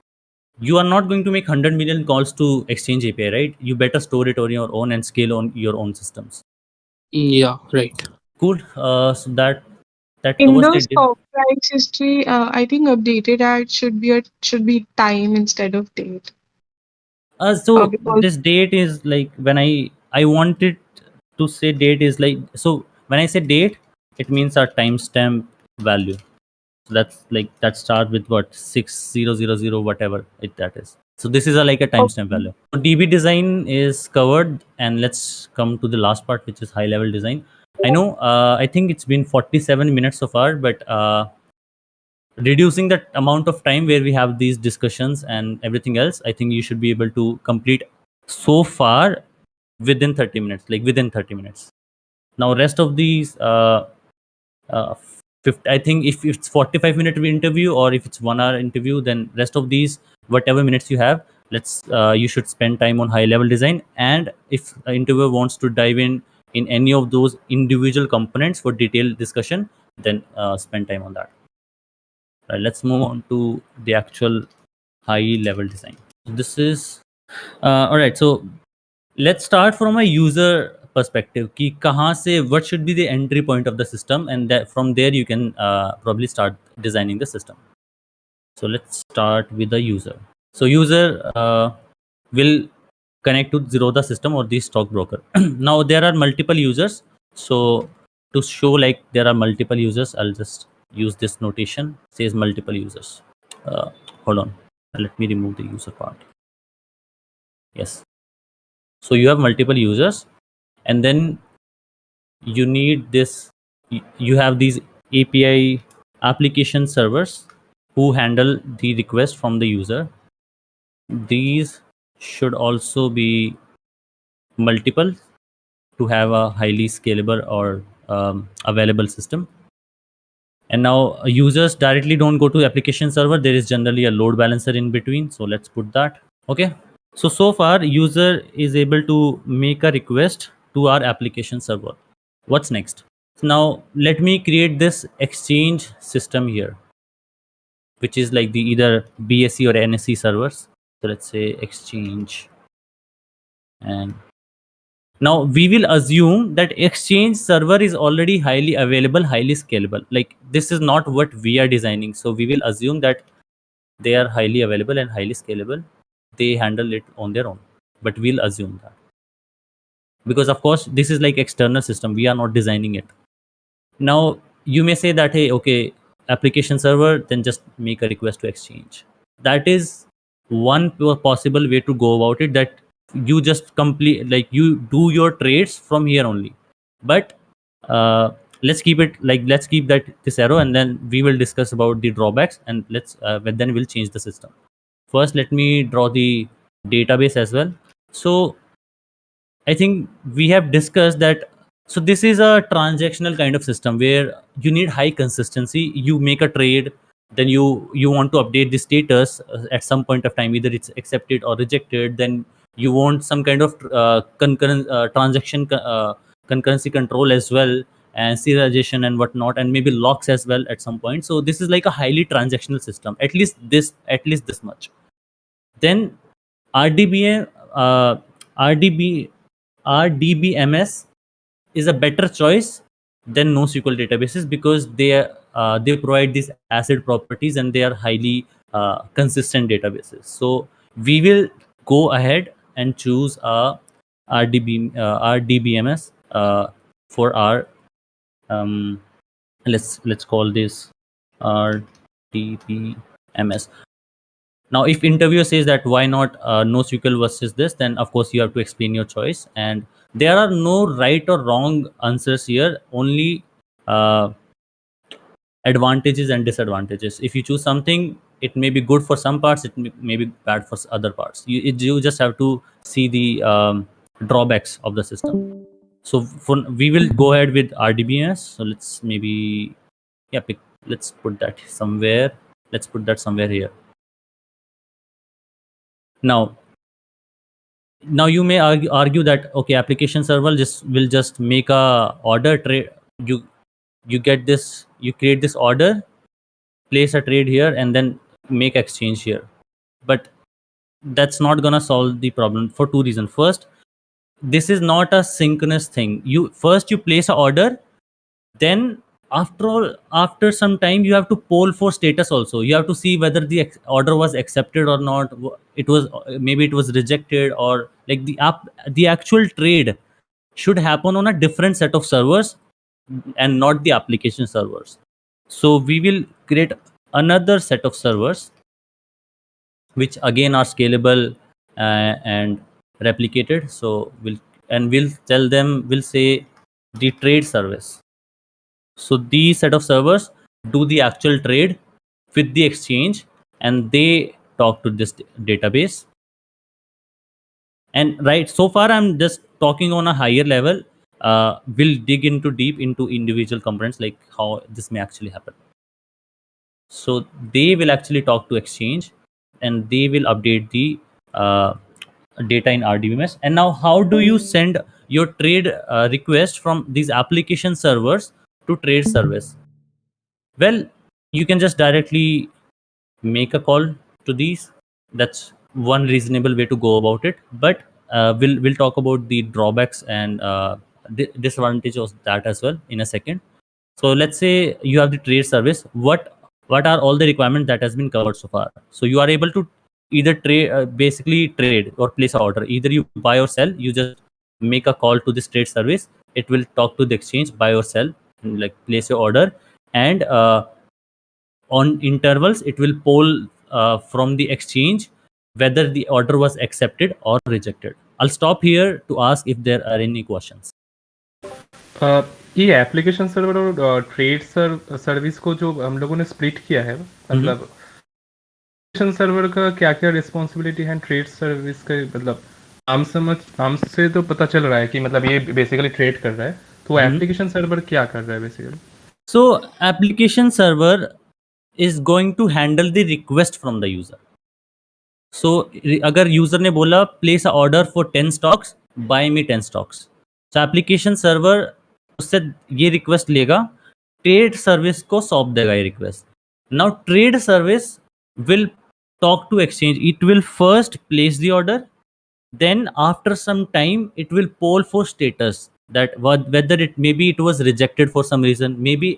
you are not going to make 100 million calls to exchange API, right? You better store it on your own and scale on your own systems. Yeah, right. Cool. So that In covers the the idea. stock price history, I think updated ad should be time instead of date. So Because this date is like when I wanted to say date is like, so when I say date, it means our timestamp value. So that's like that start with what 6000 whatever that is. So this is like a timestamp value. So DB design is covered, and let's come to the last part, which is high level design. I know I think it's been 47 minutes so far, but reducing that amount of time where we have these discussions and everything else, I think you should be able to complete so far within 30 minutes, like within 30 minutes. Now rest of these uh, 50, I think if it's 45-minute interview or if it's 1 hour interview, then rest of these whatever minutes you have, let's you should spend time on high level design. And if an interviewer wants to dive in any of those individual components for detailed discussion, then spend time on that. Right, let's move on to the actual high level design. This is all right. So let's start from a user perspective. Ki kahan se, what should be the entry point of the system, and that from there you can probably start designing the system. So let's start with the user. So user will connect to Zerodha system or the stockbroker. Now there are multiple users. So to show like there are multiple users, I'll just use this notation. Says multiple users. Hold on. Let me remove the user part. Yes. So you have multiple users, and then you need this. You have these API application servers who handle the request from the user. These should also be multiple to have a highly scalable or available system. And now users directly don't go to application server. There is generally a load balancer in between. So let's put that. Okay. So far user is able to make a request to our application server. What's next? So now let me create this exchange system here, which is like the either BSC or NSC servers. So let's say exchange, and now we will assume that exchange server is already highly available, highly scalable. Like this is not what we are designing. So we will assume that they are highly available and highly scalable. They handle it on their own, but we'll assume that, because of course this is like external system. We are not designing it. Now you may say that, hey, okay, application server, then just make a request to exchange. That is one possible way to go about it, that you just complete, like you do your trades from here only. But let's keep it like, let's keep that this arrow, and then we will discuss about the drawbacks, and let's but then we'll change the system. First let me draw the database as well. So I think we have discussed that. So this is a transactional kind of system where you need high consistency. You make a trade, then you want to update the status at some point of time, either it's accepted or rejected. Then you want some kind of concurrent transaction concurrency control as well, and serialization and whatnot, and maybe locks as well at some point. So this is like a highly transactional system. At least this much. Then RDBA, RDB, RDBMS is a better choice than NoSQL databases, because they provide these ACID properties and they are highly consistent databases. So we will go ahead and choose a RDBMS for our let's call this RDBMS. Now, if interviewer says that why not NoSQL versus this, then of course you have to explain your choice. And There are no right or wrong answers here, only advantages and disadvantages. If you choose something, it may be good for some parts, it may be bad for other parts. You just have to see the drawbacks of the system. So we will go ahead with RDBMS. So let's maybe let's put that somewhere. Let's put that somewhere here. Now you may argue that okay, application server will just make a order trade. You get this, you create this order, place a trade here, and then make exchange here. But that's not gonna solve the problem for two reasons. First, this is not a synchronous thing. You place a order, then after some time you have to poll for status also. You have to see whether the order was accepted or not. It was maybe it was rejected, or like the actual trade should happen on a different set of servers and not the application servers. So we will create another set of servers which again are scalable and replicated. So we'll tell them, we'll say the trade service. So these set of servers do the actual trade with the exchange, and they talk to this database. And right, so far I'm just talking on a higher level. We'll dig into deep into individual components, like how this may actually happen. So they will actually talk to exchange, and they will update the data in RDBMS. And now, how do you send your trade request from these application servers to trade service? Well, you can just directly make a call to these. That's one reasonable way to go about it. But we'll talk about the drawbacks and disadvantages of that as well in a second. So let's say you have the trade service. What are all the requirements that has been covered so far? So you are able to either basically trade or place an order. Either you buy or sell. You just make a call to this trade service. It will talk to the exchange, buy or sell, and like place your order, and on intervals it will poll from the exchange whether the order was accepted or rejected. I'll stop here to ask if there are any questions. ये application server और trade service को जो हम लोगों ने split किया है, मतलब एप्लीकेशन सर्वर का क्या क्या रिस्पॉन्सिबिलिटी है, ट्रेड सर्विस का मतलब नाम से तो पता चल रहा है कि मतलब ये बेसिकली ट्रेड कर रहा है, तो एप्लीकेशन सर्वर क्या कर रहा है basically? So application server is going to handle the request from the user. So अगर यूजर ने बोला place a order for 10 stocks, buy me 10 stocks, so application server उससे ये रिक्वेस्ट लेगा, ट्रेड सर्विस को सौंप देगा ये request. Now trade service will talk to exchange. It will first place the order, then after some time it will poll for status, that whether it was rejected for some reason, maybe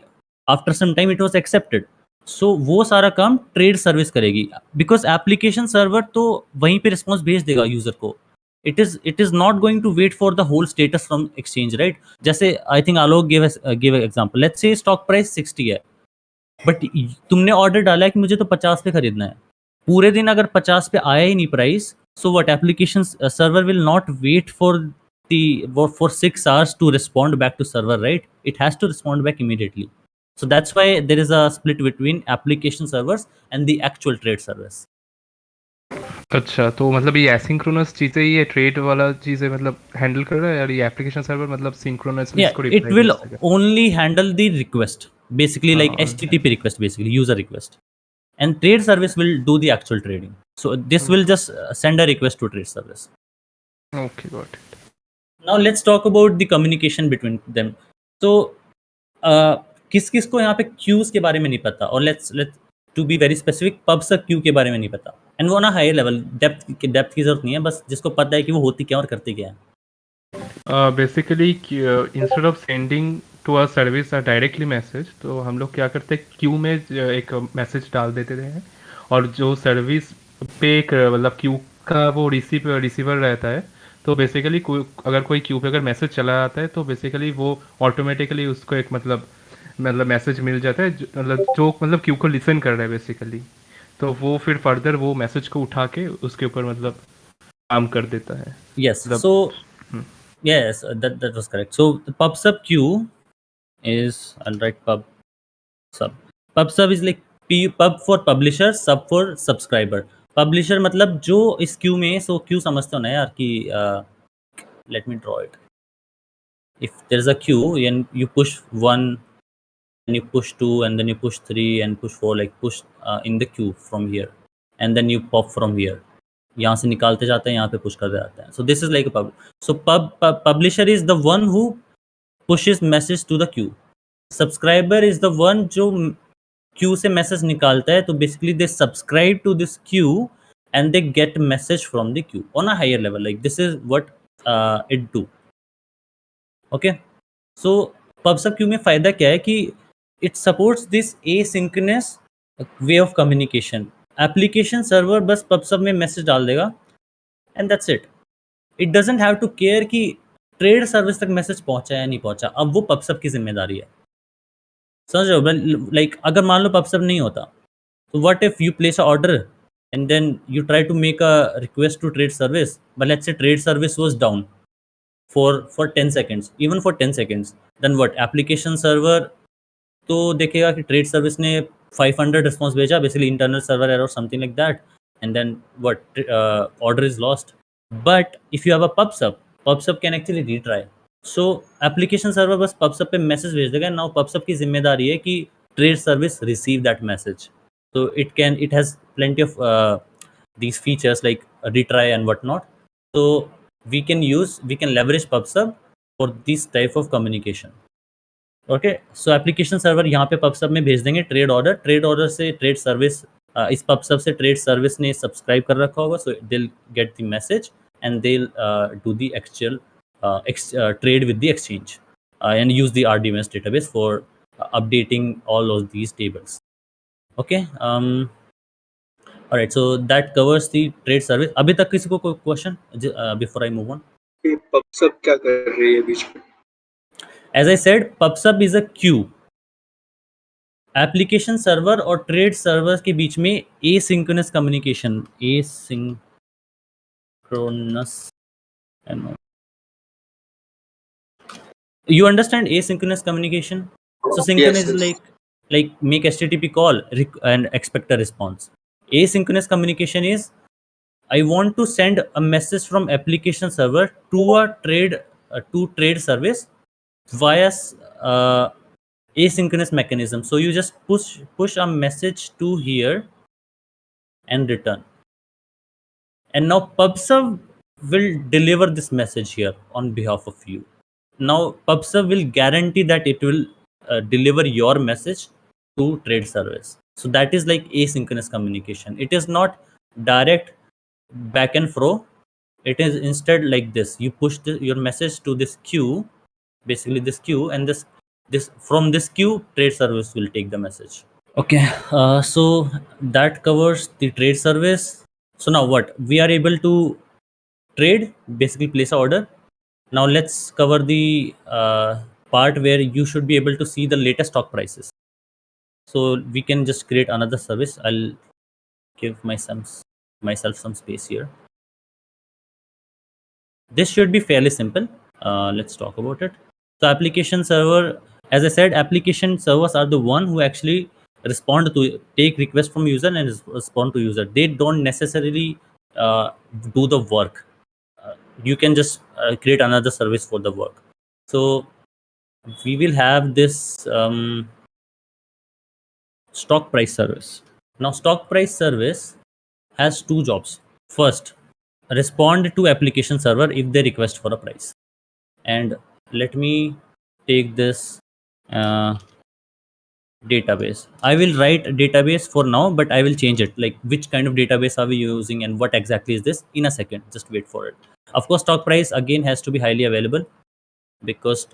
after some time it was accepted. So वो सारा काम trade service करेगी, because application server तो वहीं पे response भेज देगा user को. It is not going to wait for the whole status from exchange, right? जैसे I think Alok give example. Let's say stock price 60 है, बट तुमने ऑर्डर डाला है कि मुझे तो 50 पे खरीदना है. पूरे दिन अगर 50 पे आया ही नहीं price, so what application server will not wait for 6 hours to respond back to server, right? It has to respond back immediately. So that's why there is a split between application servers and the actual trade service. अच्छा, तो मतलब ये asynchronous चीजें, ये trade वाला चीजें मतलब handle कर रहा है, और ये एप्लीकेशन सर्वर मतलब सिंक्रोनस इसको it will only handle the request, basically like HTTP request, basically user request, and trade service will do the actual trading. So this will just send a request to trade service. Okay, got it. Now let's talk about the communication between them. So किस को यहाँ पे cues के बारे में नहीं पता, और let's to be very specific, pubsub के बारे में नहीं पता, एंड वो ना हायर लेवल डेप्थ की जरूरत नहीं है, बस जिसको पता है कि वो होती क्या और करती क्या है. Basically instead of sending to a service directly message, तो हम लोग क्या करते हैं, क्यू में एक मैसेज डाल देते हैं, और जो सर्विस पे एक मतलब क्यू का वो रिसीवर रहता है, तो बेसिकली अगर कोई क्यू पे अगर मैसेज चला आता है, तो बेसिकली वो ऑटोमेटिकली उसको एक मतलब मैसेज मिल जाता है, जो मतलब क्यू को लिसन कर रहा है बेसिकली, तो वो फिर फर्दर वो मैसेज को उठा के उसके ऊपर मतलब काम कर देता है. Yes. So Yes, that was correct. So the pub sub queue is, I'll write pub sub. Pub sub is like pub for publisher, sub for subscriber. Publisher मतलब जो इस queue में, so queue समझते हो ना यार कि let me draw it. If there's a queue and you push 1 and you push 2 and then you push 3 and push 4, like push in the queue from here, and then you pop from here. यहाँ से निकालते जाते हैं, यहाँ पे push करते जाते हैं. So this is like a pub. So publisher is the one who pushes message to the queue. Subscriber is the one जो queue से message निकालता है. तो basically they subscribe to this queue and they get message from the queue on a higher level. Like this is what it do. Okay. So PubSub queue में फ़ायदा क्या है कि it supports this asynchronous way of communication. Application server बस PubSub में message डाल देगा and that's it. It doesn't have to care कि ट्रेड सर्विस तक मैसेज पहुंचा या नहीं पहुंचा. अब वो पबसब की जिम्मेदारी है. समझ रहे हो? लाइक अगर मान लो पबसब नहीं होता तो what if you place a order and then you try to make a request to trade service, but let's say trade service was down for 10 seconds, even for 10 seconds, then what? Application server तो देखेगा कि trade service ने 500 response भेजा, basically internal server error something like that, and then what, order is lost. But if you have a pubsub can actually retry. So application server बस pubsub पे message भेज देगा. Now pub sub की जिम्मेदारी है कि trade service receive that message. So it has plenty of these features like retry and whatnot. So we can leverage PubSub for this type of communication. Okay, so application server यहाँ पे PubSub में भेज देंगे trade order से trade service, इस PubSub से trade service ने subscribe कर रखा होगा, so they'll get the message and they'll do the actual trade with the exchange and use the RDMS database for updating all of these tables. Okay, all right, so that covers the trade service. अभी तक किसी को कोई question before I move on? PubSub क्या कर रही है बीच में? As I said, PubSub is a queue. Application server और ट्रेड सर्वर के बीच में asynchronous communication, asynchronous, you understand asynchronous communication? So synchronous is like make HTTP call and expect a response. Asynchronous communication is I want to send a message from application server to a trade service via asynchronous mechanism. So you just push a message to here and return, and now PubSub will deliver this message here on behalf of you. Now PubSub will guarantee that it will deliver your message to trade service. So that is like asynchronous communication. It is not direct back and fro. It is instead like this: you push your message to this queue, basically this queue, and this from this queue trade service will take the message. Okay, so that covers the trade service. So now what? We are able to trade, basically place an order. Now let's cover the part where you should be able to see the latest stock prices. So we can just create another service. I'll give myself some space here. This should be fairly simple. Let's talk about it. So application server, as I said, application servers are the one who actually respond to take requests from user and respond to user. They don't necessarily do the work. You can just create another service for the work. So we will have this stock price service. Now stock price service has two jobs. First, respond to application server if they request for a price. And let me take this database. I will write database for now, but I will change it, like which kind of database are we using and what exactly is this, in a second. Just wait for it. Of course, stock price again has to be highly available because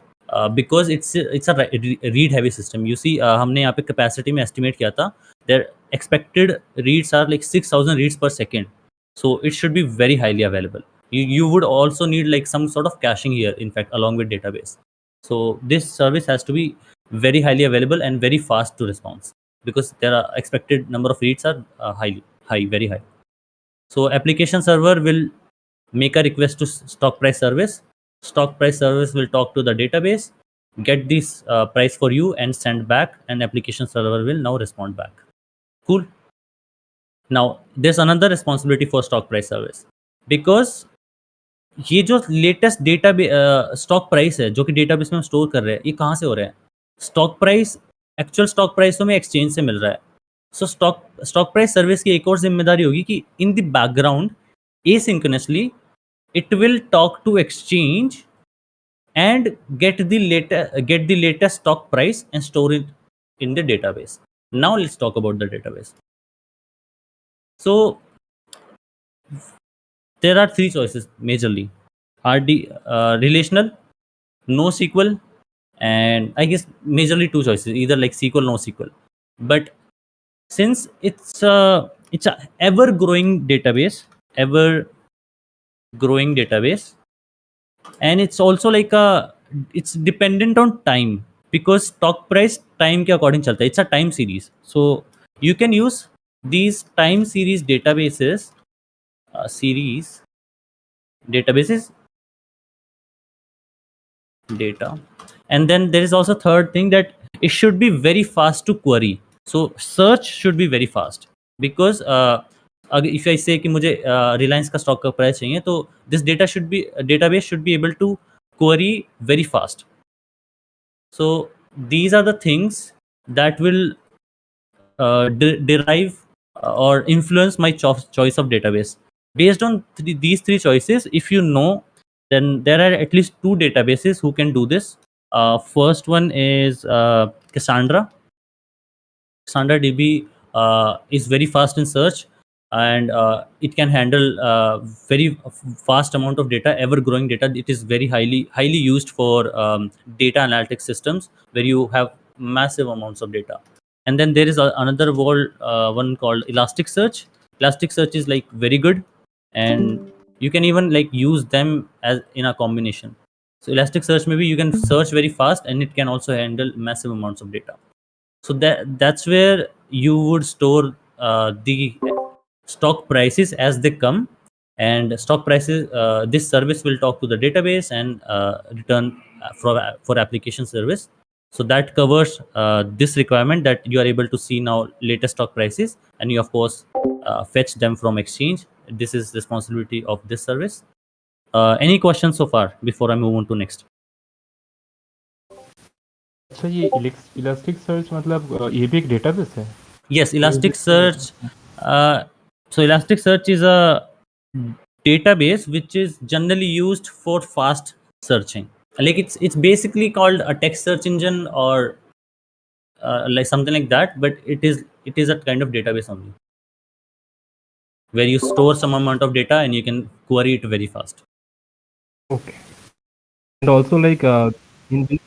it's a read heavy system. You see, हमने यहाँ पे capacity में estimate किया था. Their expected reads are like 6,000 reads per second. So it should be very highly available. You would also need like some sort of caching here, in fact, along with database. So this service has to be very highly available and very fast to response because there are expected number of reads are very high. So application server will make a request to stock price service stock price service will talk to the database, get this price for you and send back, and application server will now respond back. Cool. Now there's another responsibility for stock price service, because ये जो latest data stock price है जो कि database में हम store कर रहे हैं, ये कहाँ से हो रहा है? Stock price actual stock price हमें एक्सचेंज से मिल रहा है. सो स्टॉक प्राइस सर्विस की एक और जिम्मेदारी होगी कि in the background asynchronously it will talk to exchange and get the latest stock price and store it in the database. Now let's talk about the database. So there are three choices majorly: relational, NoSQL, and I guess majorly two choices, either like SQL, NoSQL. But since it's a ever growing database, and it's also like it's dependent on time, because stock price time के according चलता है. It's a time series, so you can use these time series databases, data. And then there is also third thing, that it should be very fast to query. So search should be very fast, because if I say कि मुझे Reliance का stock का price चाहिए, तो this database should be able to query very fast. So these are the things that will derive or influence my choice of database. Based on these three choices, if you know, then there are at least two databases who can do this. First one is Cassandra. Cassandra DB is very fast in search, and it can handle very fast amount of data, ever growing data. It is very highly used for data analytics systems where you have massive amounts of data. And then there is another one called Elasticsearch. Elasticsearch is like very good, and you can even like use them as in a combination. So Elasticsearch, maybe you can search very fast, and it can also handle massive amounts of data. So that's where you would store the stock prices as they come, and stock prices, this service will talk to the database and return for application service. So that covers this requirement, that you are able to see now latest stock prices, and you of course fetch them from exchange. This is responsibility of this service. Any questions so far before I move on to next? अच्छा, ये Elasticsearch मतलब ये भी एक database है? Yes, Elasticsearch. So Elasticsearch is a database which is generally used for fast searching. Like it's basically called a text search engine, or like something like that, but it is a kind of database only, where you store some amount of data and you can query it very fast. Okay. And also like in the...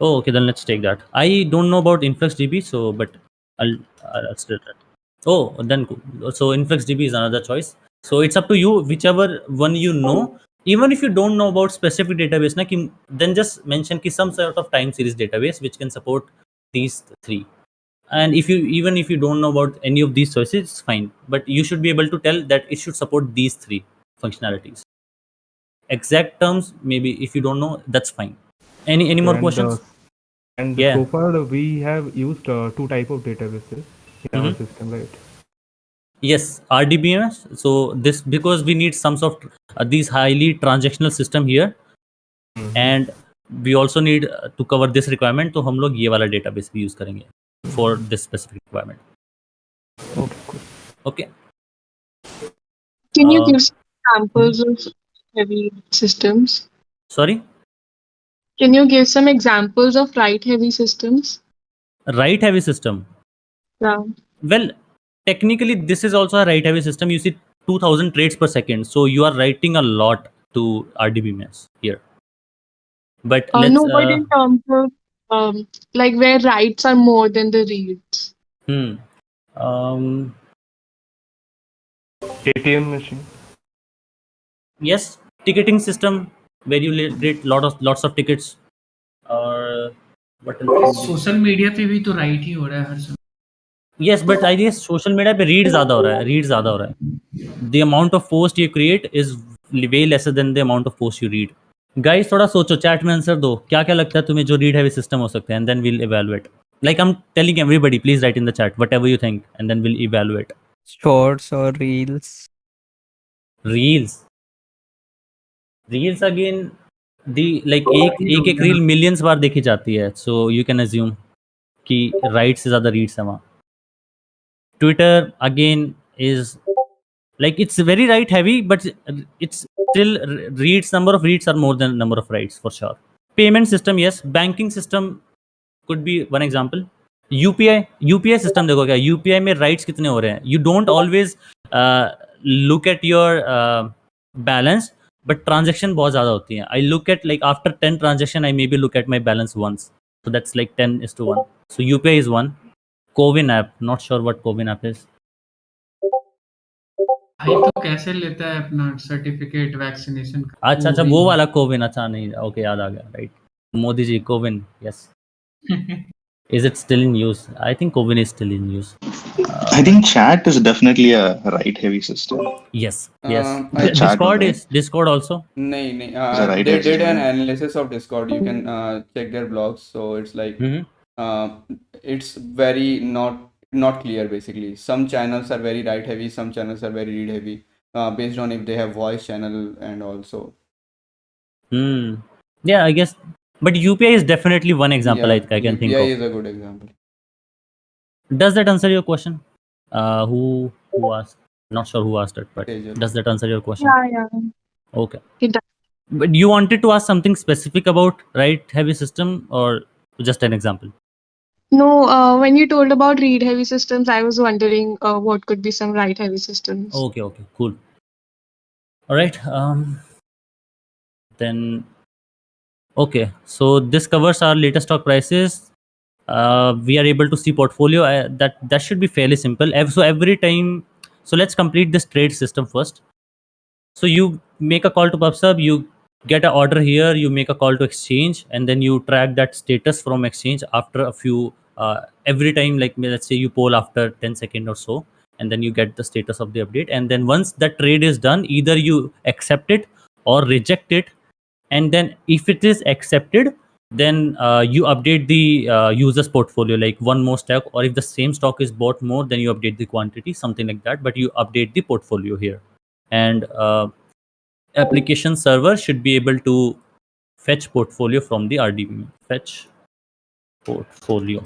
Oh, okay, then let's take that. I don't know about InfluxDB, so but I'll still that. Oh, then cool. So InfluxDB is another choice. So it's up to you, whichever one you know. Even if you don't know about specific database, then just mention some sort of time series database which can support these three. And if you don't know about any of these choices, it's fine. But you should be able to tell that it should support these three functionalities. Exact terms, maybe if you don't know, that's fine. Any more questions? And so far we have used two type of databases in our system, right? Yes, RDBMS. So this, because we need some sort of these highly transactional system here, and we also need to cover this requirement. तो हम लोग ये वाला database भी use करेंगे for this specific requirement. Okay, cool. Okay. Can you give some examples of heavy systems? Sorry? Can you give some examples of write-heavy systems? Write-heavy system? Yeah. Well, technically, this is also a write-heavy system. You see 2000 trades per second. So you are writing a lot to RDBMS here. But let's... No, but in terms of like where writes are more than the reads. ATM machine. Yes, ticketing system where you create lots of tickets. Or what else? Social media पे भी तो right ही हो रहा है हर समय. Yes, but I guess social media पे read ज़्यादा हो रहा है. The amount of post you create is way lesser than the amount of posts you read. Guys, थोड़ा सोचो, चैट में आंसर दो, क्या क्या लगता है तुम्हें जो रीड हैवी सिस्टम हो सकते हैं, and then we'll evaluate. Like I'm telling everybody, please write in the chat whatever you think, and then we'll evaluate. Shorts or reels? Reels again, the like एक रील millions बार देखी जाती है, so you can assume कि right से ज़्यादा reads है वहाँ. Twitter again is like it's very right heavy, but it's still reads, number of reads are more than number of writes for sure. Payment system, yes. Banking system could be one example. UPI system देखो क्या, UPI में writes कितने हो रहे हैं. You don't always look at your balance, but transaction बहुत ज़्यादा होती हैं. I look at like after 10 transaction I maybe look at my balance once, so that's like 10:1. So UPI is one. Cowin app, not sure what Cowin app is. भाई तो कैसे लेता है अपना सर्टिफिकेट वैक्सीनेशन का? अच्छा वो वाला कोविन. अच्छा नहीं, ओके याद आ गया, right. Modi ji, CoWIN, yes. Is it still in use? I think Cowin is still in use. I think chat is definitely a right heavy system. Yes. Discord also. नहीं It's a right they heavy did an system. analysis of Discord. You can check their blogs. So it's like it's very not clear basically. Some channels are very right heavy, some channels are very read heavy, based on if they have voice channel and also. Yeah, I guess. But UPI is definitely one example I can think of. UPI is a good example. Does that answer your question? Who asked? Not sure who asked it, but does that answer your question? Yeah. Okay. It does. But you wanted to ask something specific about right heavy system or just an example? No, when you told about read heavy systems, I was wondering what could be some write heavy systems. Okay, cool. All right. Then, okay. So this covers our latest stock prices. We are able to see portfolio. That should be fairly simple. So every time, so let's complete this trade system first. So you make a call to PubSub, you get an order here, you make a call to exchange, and then you track that status from exchange after a few, every time, like let's say you poll after 10 seconds or so, and then you get the status of the update. And then once that trade is done, either you accept it or reject it. And then if it is accepted, then you update the user's portfolio, like one more stock, or if the same stock is bought more, then you update the quantity, something like that. But you update the portfolio here. And application server should be able to fetch portfolio from the RDB. Fetch portfolio.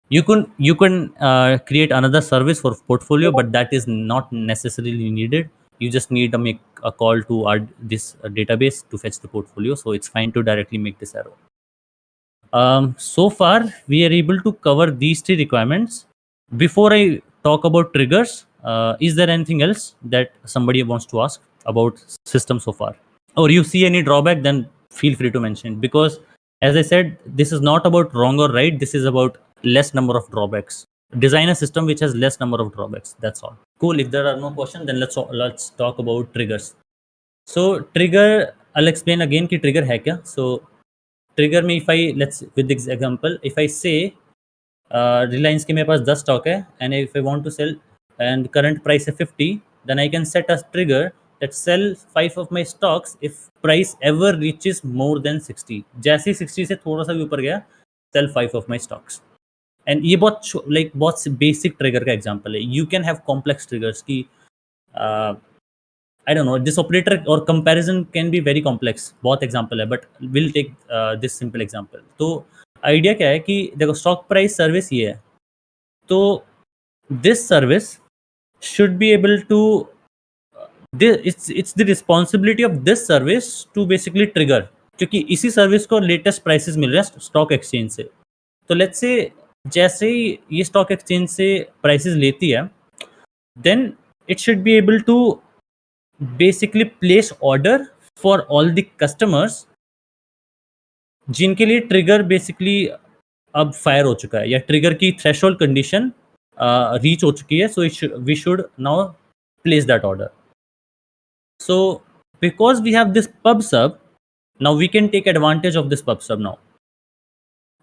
You can create another service for portfolio, but that is not necessarily needed. You just need to make a call to this database to fetch the portfolio. So it's fine to directly make this arrow. So far we are able to cover these three requirements. Before I talk about triggers, is there anything else that somebody wants to ask about system so far, or you see any drawback? Then feel free to mention, because as I said, this is not about wrong or right. This is about less number of drawbacks. Design a system which has less number of drawbacks. That's all. Cool. If there are no questions, then let's talk about triggers. So trigger, I'll explain again ki trigger hai kya. So trigger में let's with this example, if I say Reliance के मेरे पास 10 stock है, and if I want to sell and current price है 50, then I can set a trigger that sell 5 of my stocks if price ever reaches more than 60. जैसे ही 60 से थोड़ा सा भी ऊपर गया, sell 5 of my stocks. And ये बहुत basic trigger का example है. You can have complex triggers की I don't know, this operator or comparison can be very complex. बहुत example है, but we'll take this simple example. तो idea क्या है कि देखो स्टॉक प्राइस सर्विस ये है, तो this service should be able to, it's the responsibility of this service to basically trigger, क्योंकि इसी सर्विस को लेटेस्ट प्राइसेस मिल रहे हैं स्टॉक एक्सचेंज से. तो लेट्स से जैसे ही ये स्टॉक एक्सचेंज से प्राइसेस लेती है, then it should be able to basically place order for all the customers जिनके लिए ट्रिगर बेसिकली अब फायर हो चुका है, या ट्रिगर की थ्रेशोल्ड कंडीशन रीच हो चुकी है. So we should now place that order. So because we have this PubSub, now we can take advantage of this PubSub. Now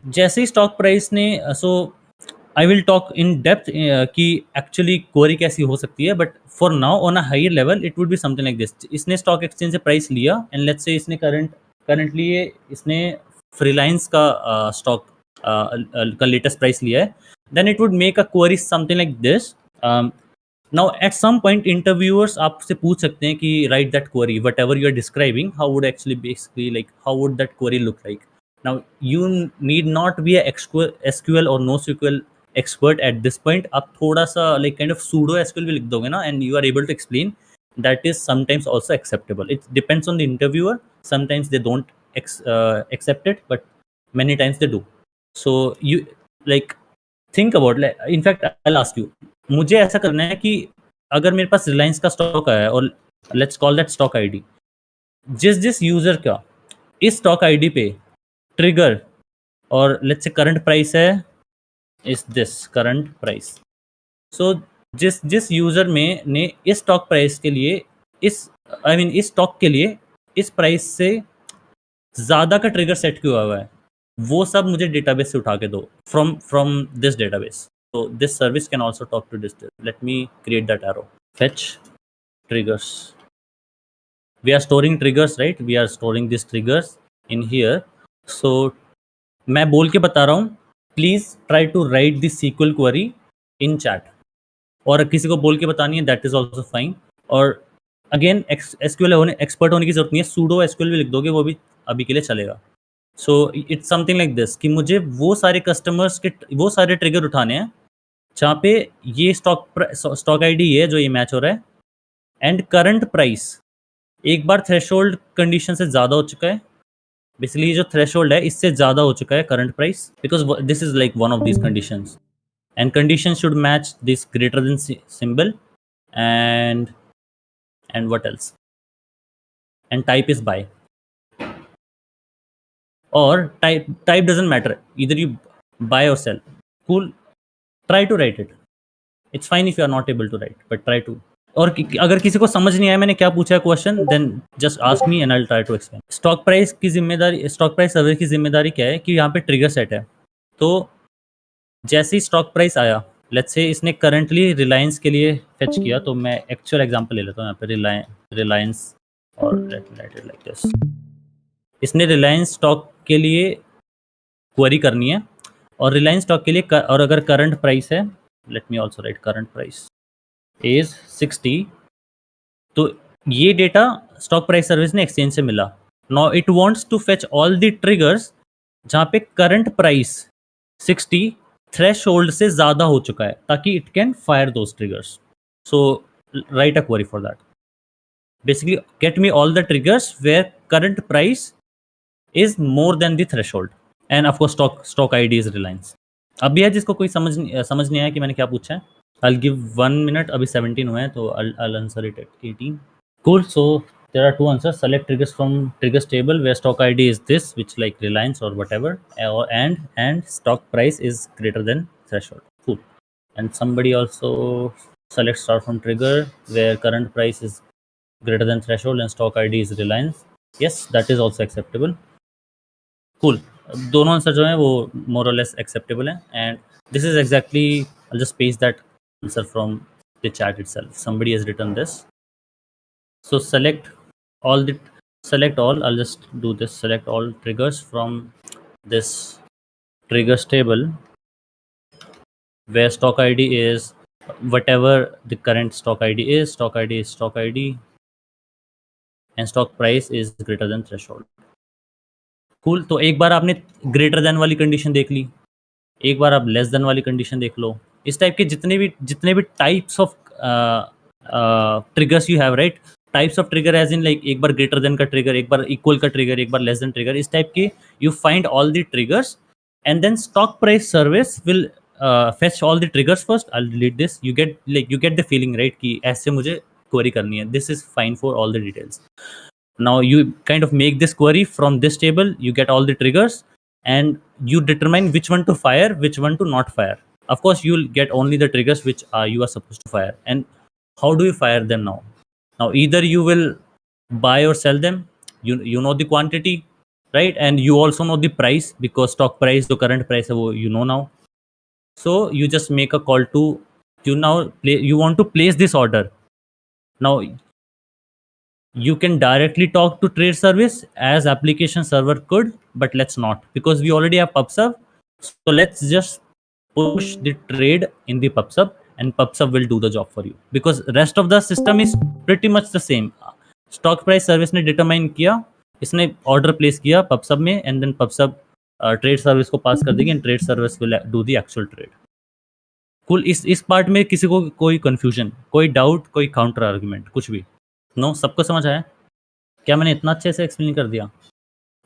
जैसे ही स्टॉक प्राइस ने, so I will talk in depth कि actually query कैसी हो सकती है, but for now on a higher level it would be something like this. इसने stock exchange से प्राइस लिया एंड लेट्स से इसने करंटली इसने फ्रीलाइंस का स्टॉक का लेटेस्ट प्राइस लिया है, then it would make a query something like this. Now at some point interviewers आपसे पूछ सकते हैं कि write that query whatever you are describing, how would actually basically like how would that query look like. Now you need not be a SQL or NoSQL expert at this point. आप थोड़ा सा like kind of pseudo SQL भी लिख दोगे ना and you are able to explain, that is sometimes also acceptable. It depends on the interviewer. Sometimes they don't accept it, but many times they do. So you like think about, like, in fact I'll ask you, मुझे ऐसा करना है कि अगर मेरे पास रिलायंस का stock आया है और let's call that stock ID, जिस यूजर का इस स्टॉक आईडी पे ट्रिगर और लेट्स से करंट प्राइस है इस दिस करंट प्राइस, सो जिस यूजर में ने इस स्टॉक प्राइस के लिए इस इस स्टॉक के लिए इस प्राइस से ज़्यादा का ट्रिगर सेट किया हुआ है, वो सब मुझे डेटाबेस से उठा के दो from this database. So this service can also talk to this. Let me create that arrow. Fetch triggers. We are storing triggers, right? We are storing these triggers in here. So मैं बोल के बता रहा हूँ, please try to write this SQL query in chat. और किसी को बोल के बतानी है, दैट इज़ ऑल्सो फाइन. और अगेन SQL होने एक्सपर्ट होने की जरूरत नहीं है, सूडो SQL भी लिख दोगे वो भी अभी के लिए चलेगा. So it's something like this कि मुझे वो सारे कस्टमर्स के वो सारे ट्रिगर उठाने हैं जहाँ पे ये स्टॉक आईडी है जो ये मैच हो रहा है एंड करंट प्राइस एक बार थ्रेशोल्ड कंडीशन से ज़्यादा हो चुका है. बेसिकली जो थ्रेशोल्ड है इससे ज़्यादा हो चुका है current price, because this is like one of these conditions, and condition should match this greater than symbol and what else, and type is buy, और टाइप डजंट मैटर, इधर यू बाय और sell. Cool, try to write it. It's fine if you are not able to write, but try to. और अगर किसी को समझ नहीं आया मैंने क्या पूछा है question, then just ask me and I will try to explain. Stock price की जिम्मेदारी, स्टॉक प्राइस सर्वे की जिम्मेदारी क्या है कि यहाँ पे ट्रिगर सेट है. तो जैसे ही स्टॉक प्राइस आया, लेट्स से इसने करंटली रिलायंस के लिए फेच किया, तो मैं एक्चुअल एग्जांपल ले लेता हूँ यहाँ पे रिलायंस और लाइक दिस. इसने रिलायंस स्टॉक के लिए क्वेरी करनी है और रिलायंस स्टॉक के लिए और अगर करंट प्राइस है, let me also write current price is 60, तो ये डेटा स्टॉक प्राइस सर्विस ने एक्सचेंज से मिला. Now it wants to fetch all the triggers जहाँ पे करंट प्राइस 60 थ्रेशोल्ड से ज़्यादा हो चुका है, ताकि it can fire those triggers. So write a query for that. Basically get me all the triggers where current price is more than the threshold, and of course stock ID is Reliance. अभी है जिसको कोई समझ नहीं आया कि मैंने क्या पूछा है, I'll give 1 minute. अभी 17 हुए हैं तो I'll answer it at 18. Cool. So there are 2 answers. Select triggers from triggers table where stock ID is this, which like Reliance or whatever, and stock price is greater than threshold. Cool. And somebody also select star from trigger where current price is greater than threshold and stock ID is Reliance. Yes, that is also acceptable. Cool. दोनों answer जो हैं वो more or less acceptable हैं, and this is exactly, I'll just paste that answer from the chat itself. Somebody has written this. So select all, I'll just do this, select all triggers from this triggers table where stock ID is whatever the current stock ID is, stock ID and stock price is greater than threshold. Cool. तो एक बार आपने greater than वाली condition देख ली, एक बार आप less than वाली condition देख लो. इस टाइप के जितने भी types of triggers you have, right, types of trigger as in like एक बार ग्रेटर देन का ट्रिगर, एक बार इक्वल का ट्रिगर, एक बार लेस देन ट्रिगर, इस टाइप के you find all the triggers and then stock price service will fetch all the triggers first. I will delete this. You get the feeling, right, कि ऐसे मुझे query करनी है. This is fine for all the details. Now you kind of make this query from this table, you get all the triggers and you determine which one to fire, which one to not fire. Of course you'll get only the triggers which you are supposed to fire. And how do you fire them now? Now either you will buy or sell them, you know the quantity, right, and you also know the price because stock price, the current price, you know now. So you just make a call to, you want to place this order. Now you can directly talk to trade service as application server could, but let's not, because we already have PubSub. So let's just push the trade in the PubSub, and PubSub will do the job for you, because rest of the system is pretty much the same. Stock price service ने determine किया, इसने order place किया PubSub में, and then PubSub trade service को pass कर देगी, and trade service will do the actual trade. Cool इस part में किसी को कोई कंफ्यूजन, कोई डाउट, कोई काउंटर आर्गुमेंट, कुछ भी? नो, सबको समझ आया? क्या मैंने इतना अच्छे से एक्सप्लेन कर दिया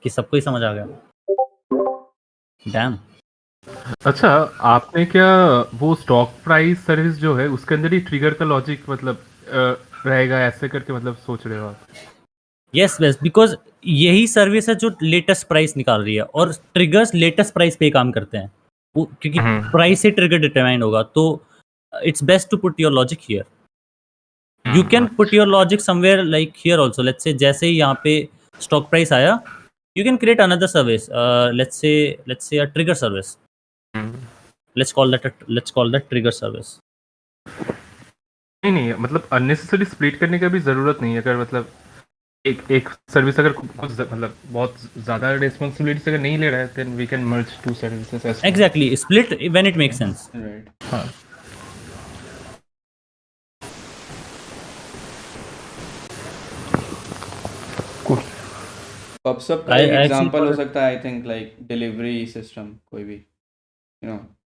कि सबको ही समझ आ गया? डैम. अच्छा, आपने क्या वो स्टॉक प्राइस सर्विस जो है उसके अंदर ही ट्रिगर का लॉजिक मतलब रहेगा ऐसे करके मतलब सोच रहे हो आप? यस यस, बिकॉज यही सर्विस है जो लेटेस्ट प्राइस निकाल रही है, और ट्रिगर्स लेटेस्ट प्राइस पे काम करते हैं, क्योंकि प्राइस से ट्रिगर डिटरमाइन होगा. तो it's best to put your logic here. You can put your logic somewhere like here also. Let's say जैसे ही यहाँ पे stock price आया, you can create another service. Let's say a trigger service. Let's call that trigger service. नहीं मतलब unnecessary split करने का भी जरूरत नहीं है. अगर मतलब एक सर्विस अगर कुछ मतलब बहुत ज्यादा रिस्पांसिबिलिटी अगर नहीं ले रहा है, then we can merge two services as well. Exactly, split when it makes sense. Right. हाँ. PubSub का एक एग्जांपल हो सकता है, I think like delivery system. कोई भी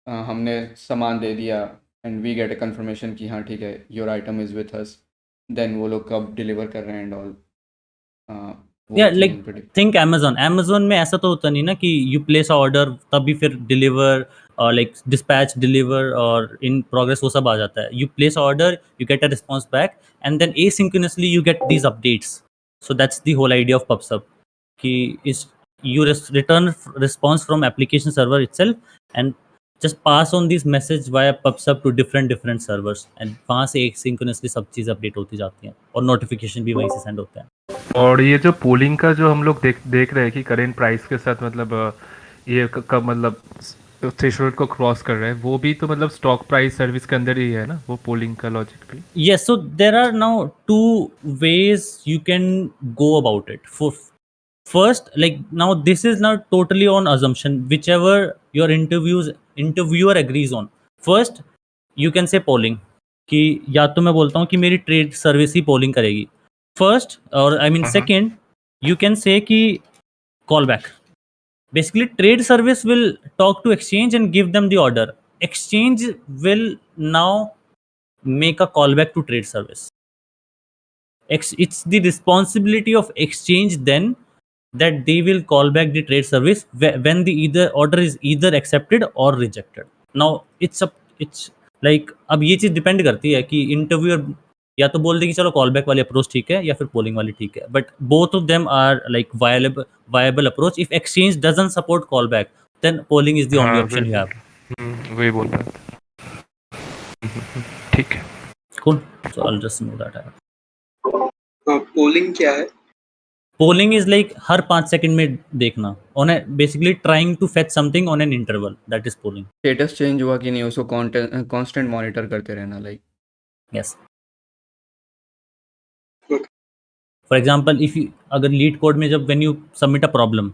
हमने सामान दे दिया and we get a confirmation कि हाँ ठीक है your item is with us, then वो लोग कब डिलीवर कर रहे हैं and all. Like think Amazon में ऐसा तो होता नहीं ना कि यू प्लेस अ ऑर्डर तभी फिर डिलीवर और लाइक डिस्पैच, डिलीवर और इन प्रोग्रेस वो सब आ जाता है. You place order, you get a response back, and then asynchronously you get these updates. So that's the whole idea of PubSub. Is you return response from application server itself and just pass on this message via PubSub to different servers, and वहाँ से asynchronously सब चीज़ update होती जाती हैं और notification भी वहीं से सेंड होता है. और ये जो पोलिंग का जो हम लोग देख रहे हैं कि करेंट प्राइस के साथ मतलब ये कब मतलब थ्रेशोल्ड को क्रॉस कर रहे हैं, वो भी तो मतलब स्टॉक प्राइस सर्विस के अंदर ही है ना वो पोलिंग का लॉजिक भी? Yes, so there are now two ways you can go about it. First, like now this is now totally on assumption, whichever your interviewer agrees on. First, you can say polling, कि या तो मैं बोलता हूँ कि मेरी trade service ही polling करेगी. First, or I mean second, you can say कि callback. Basically, trade service will talk to exchange and give them the order. Exchange will now make a callback to trade service. It's the responsibility of exchange then that they will call back the trade service when the either order is either accepted or rejected. Now it's like अब ये चीज़ depend करती है कि interviewer या तो बोल दे कि चलो कॉल बैक वाली अप्रोच ठीक है या फिर पोलिंग वाली ठीक है, but both of them are like viable approach. If exchange doesn't support call back, then polling is the only option you have. वही बोल रहा था. ठीक है, cool. So I will just move that out. Polling क्या है? Polling is like हर 5 second में देखना, on a basically trying to fetch something on an interval, that is polling. Status change हुआ कि नहीं उसको कांस्टेंट मॉनिटर करते रहना, like. Yes. For example if अगर लीड कोड में जब when you submit a problem,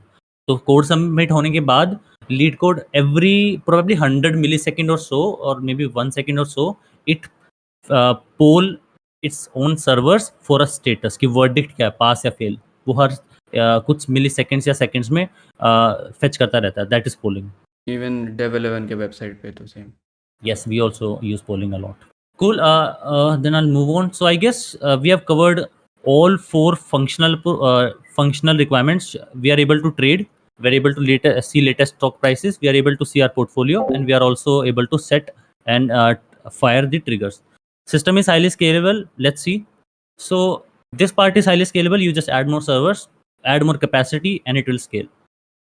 तो कोड सबमिट होने के बाद LeetCode every probably 100 millisecond or so or maybe 1 second or so it poll its own servers for a status कि verdict क्या है, पास या फेल. वो हर कुछ मिलीसेकंड्स या सेकंड्स में फेच करता रहता है. That is polling. Even dev11 के वेबसाइट पे तो same. Yes, we also use polling a lot. Cool. Then I'll move on. So I guess we have covered all 4 functional requirements. We are able to trade. We are able to see latest stock prices. We are able to see our portfolio, and we are also able to set and fire the triggers. System is highly scalable. Let's see. So this part is highly scalable. You just add more servers, add more capacity, and it will scale.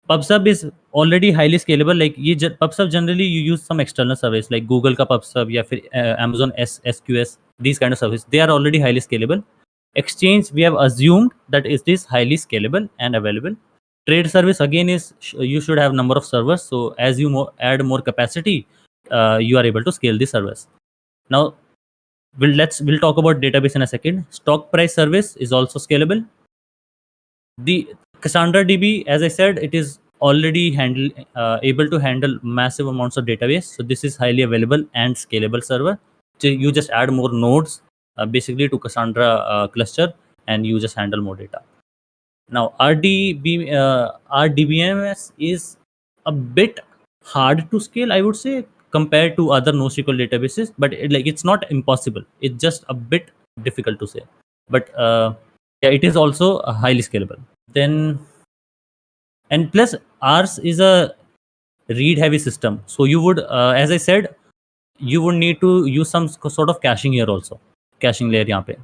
PubSub is already highly scalable. Like ये PubSub generally you use some external service like Google का PubSub या फिर Amazon SQS, these kind of service. They are already highly scalable. Exchange we have assumed that it is highly scalable and available. Trade service again is you should have number of servers. So as you add more capacity, you are able to scale the service. Now we'll talk about database in a second. Stock price service is also scalable. The Cassandra DB, as I said, it is already able to handle massive amounts of database. So this is highly available and scalable server. So you just add more nodes basically to Cassandra cluster, and you just handle more data. Now RDBMS is a bit hard to scale, I would say, compared to other NoSQL databases, but it's not impossible. It's just a bit difficult to say. But yeah, it is also highly scalable. Then, and plus ours is a read heavy system. So you would, as I said, you would need to use some sort of caching here also, caching layer यहाँ पे,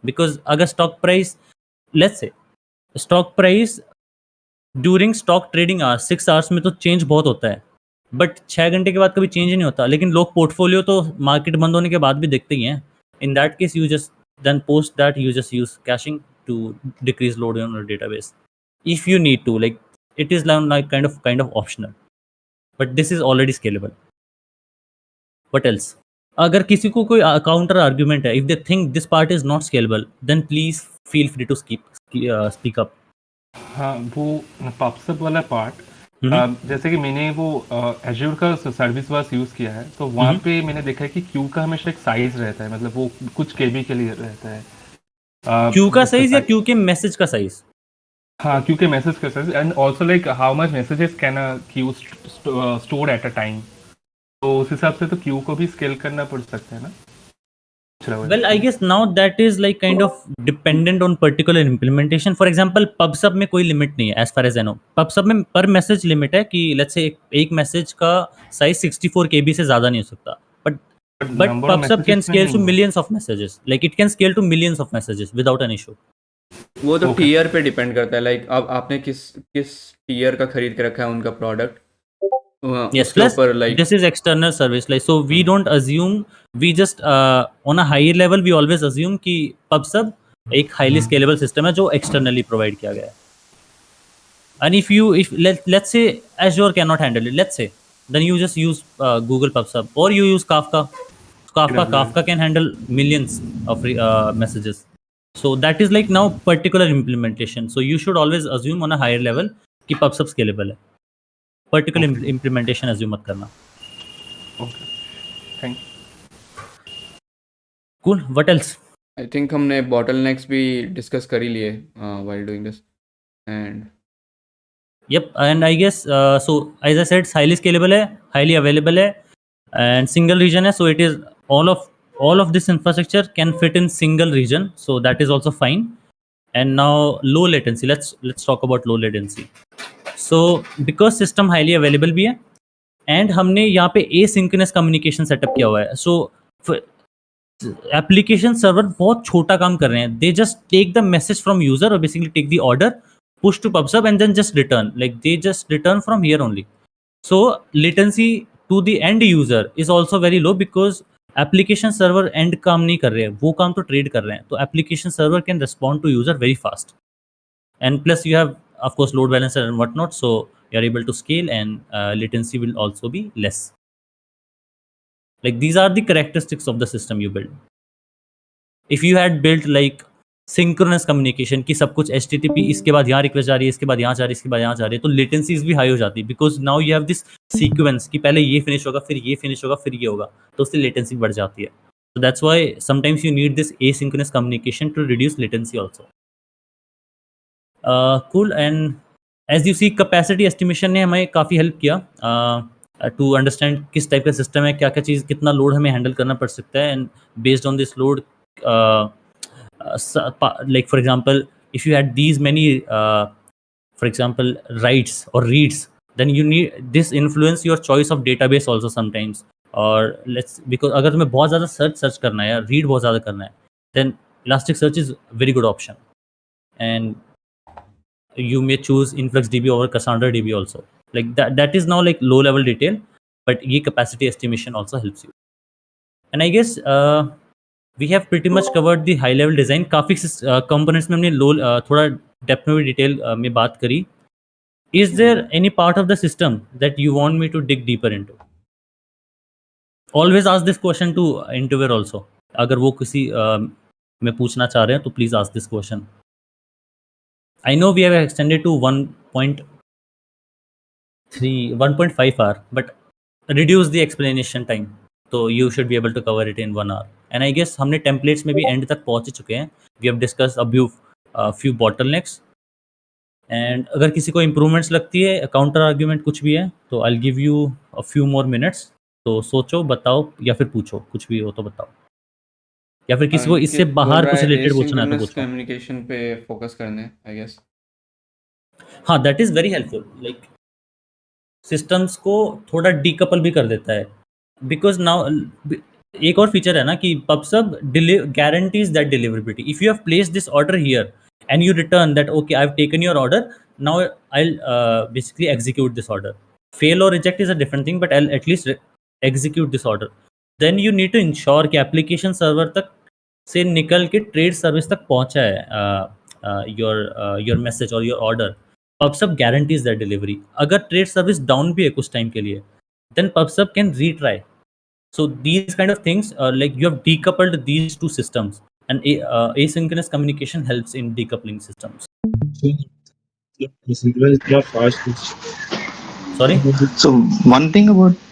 because अगर stock price, let's say stock price during stock trading hours 6 hours में तो change बहुत होता है, but 6 घंटे के बाद कभी चेंज ही नहीं होता. लेकिन लोग पोर्टफोलियो तो मार्केट बंद होने के बाद भी देखते ही हैं. In that case you just then post that you just use caching to decrease load on your database if you need to. Like it is like kind of optional, but this is already scalable. What else? अगर किसी को कोई counter argument है, if they think this part is not scalable, then please feel free to speak up. हाँ, वो pub sub वाला part, जैसे कि मैंने वो एज्योर का सर्विस बस यूज़ किया है, तो वहाँ पे मैंने देखा है कि क्यू का हमेशा एक साइज रहता है, मतलब वो कुछ केबी के लिए रहता है. क्यू का साइज या क्यू के मैसेज का साइज? हाँ, क्यू के मैसेज का size, and also like how much messages can a Q store at a time. तो उस हिसाब से तो क्यू को भी स्केल करना पड़ सकता है ना. Well, I guess now that is like kind of dependent on particular implementation. For example, PubSub में कोई लिमिट नहीं है as far as I know. PubSub में पर मैसेज लिमिट है कि let's say एक मैसेज का साइज 64 KB से ज़्यादा नहीं हो सकता. But PubSub can scale to millions of messages. Like it can scale to millions of messages without an issue. वो तो टीयर पे डिपेंड करता है. लाइक अब आपने किस टीयर का खरीद के रखा है उनका product. Yes, plus this is external service. Like so, we don't assume. We just on a higher level, we always assume कि PubSub एक highly scalable system है जो externally provide किया गया है. And if let's say Azure cannot handle it, let's say, then you just use Google PubSub or you use Kafka. Kafka can handle millions of messages. So that is like now particular implementation. So you should always assume on a higher level कि PubSub scalable है. Particular implementation assume मत करना. Okay, thank you. Cool. What else? I think हमने bottlenecks भी discuss कर ही लिए while doing this. And yup, and I guess so as I said, highly scalable है, हाईली अवेलेबल है, एंड सिंगल रीजन है. So it is all of this infrastructure can fit in single region, so that is also fine. And now low latency, let's talk about low latency. So because system highly available भी है, and हमने यहाँ पे asynchronous communication setup किया हुआ है. So application server बहुत छोटा काम कर रहे हैं. They just take the message from user or basically take the order, push to PubSub and then just return. Like they just return from here only. So latency to the end user is also very low because application server end काम नहीं कर रहे हैं, वो काम तो trade कर रहे हैं. तो application server can respond to user very fast. And plus you have of course load balancer and whatnot, so you are able to scale, and latency will also be less. Like these are the characteristics of the system you build. If you had built like synchronous communication कि सब कुछ HTTP इसके बाद यहाँ request जा रही है, इसके बाद यहाँ जा रही है, इसके बाद यहाँ जा रही है, तो latencies भी हाई हो जाती है because now you have this sequence कि पहले ये फिनिश होगा, फिर ये फिनिश होगा, फिर ये होगा, तो उससे latency बढ़ जाती है. So that's why sometimes you need this asynchronous communication to reduce latency also. Cool. And as you see, capacity estimation ने हमें काफ़ी हेल्प किया टू अंडरस्टैंड किस टाइप का सिस्टम है, क्या क्या चीज़, कितना लोड हमें हैंडल करना पड़ सकता है. And based on this load, like for example, if you had these many for example writes or reads, then you need this influence your choice of database also sometimes. और because अगर तुम्हें बहुत ज़्यादा search करना है या read बहुत ज़्यादा करना है, then Elasticsearch is very good option. And you may choose InfluxDB over CassandraDB also. Like that is now like low level detail, but ये capacity estimation also helps you. And I guess we have pretty much covered the high level design. काफ़ी components में हमने थोड़ा depth में भी detail में बात करी. Is there any part of the system that you want me to dig deeper into? Always ask this question to interviewer also. अगर वो किसी में पूछना चाह रहे हैं तो please ask this question. I know we have extended to 1.5 hour, but reduce the explanation time. So you should be able to cover it in 1 hour. And I guess हमने templates में भी end तक पहुंच ही चुके हैं. We have discussed few bottlenecks. And अगर किसी को improvements लगती है, counter argument कुछ भी है, तो I'll give you a few more minutes. तो सोचो, बताओ या फिर पूछो, कुछ भी हो तो बताओ. या फिर किसी को इससे अंकित बोल बाहर रहा कुछ है रिलेटेड पूछना है तो एसिंक्रोनस पूछो. कम्युनिकेशन पे फोकस करने, आई गेस. हाँ, that is very helpful. Like systems को थोड़ा डीकपल भी कर देता है, बिकॉज नाउ एक और फीचर है ना कि pubsub guarantees that deliverability. If you have place this order here and you return that okay I have taken your order, now I basically execute this order. Fail और reject is a different thing, but I at least execute this order. Then you need to ensure कि application server तक से निकल के trade service तक पहुंचा है your message और your order. PubSub guarantees that delivery. अगर ट्रेड सर्विस डाउन भी है कुछ टाइम के लिए, then PubSub can retry. So these kind of things, like you have decoupled these two systems, and asynchronous communication helps in decoupling systems. Asynchronous इतना fast है. Sorry? So one thing about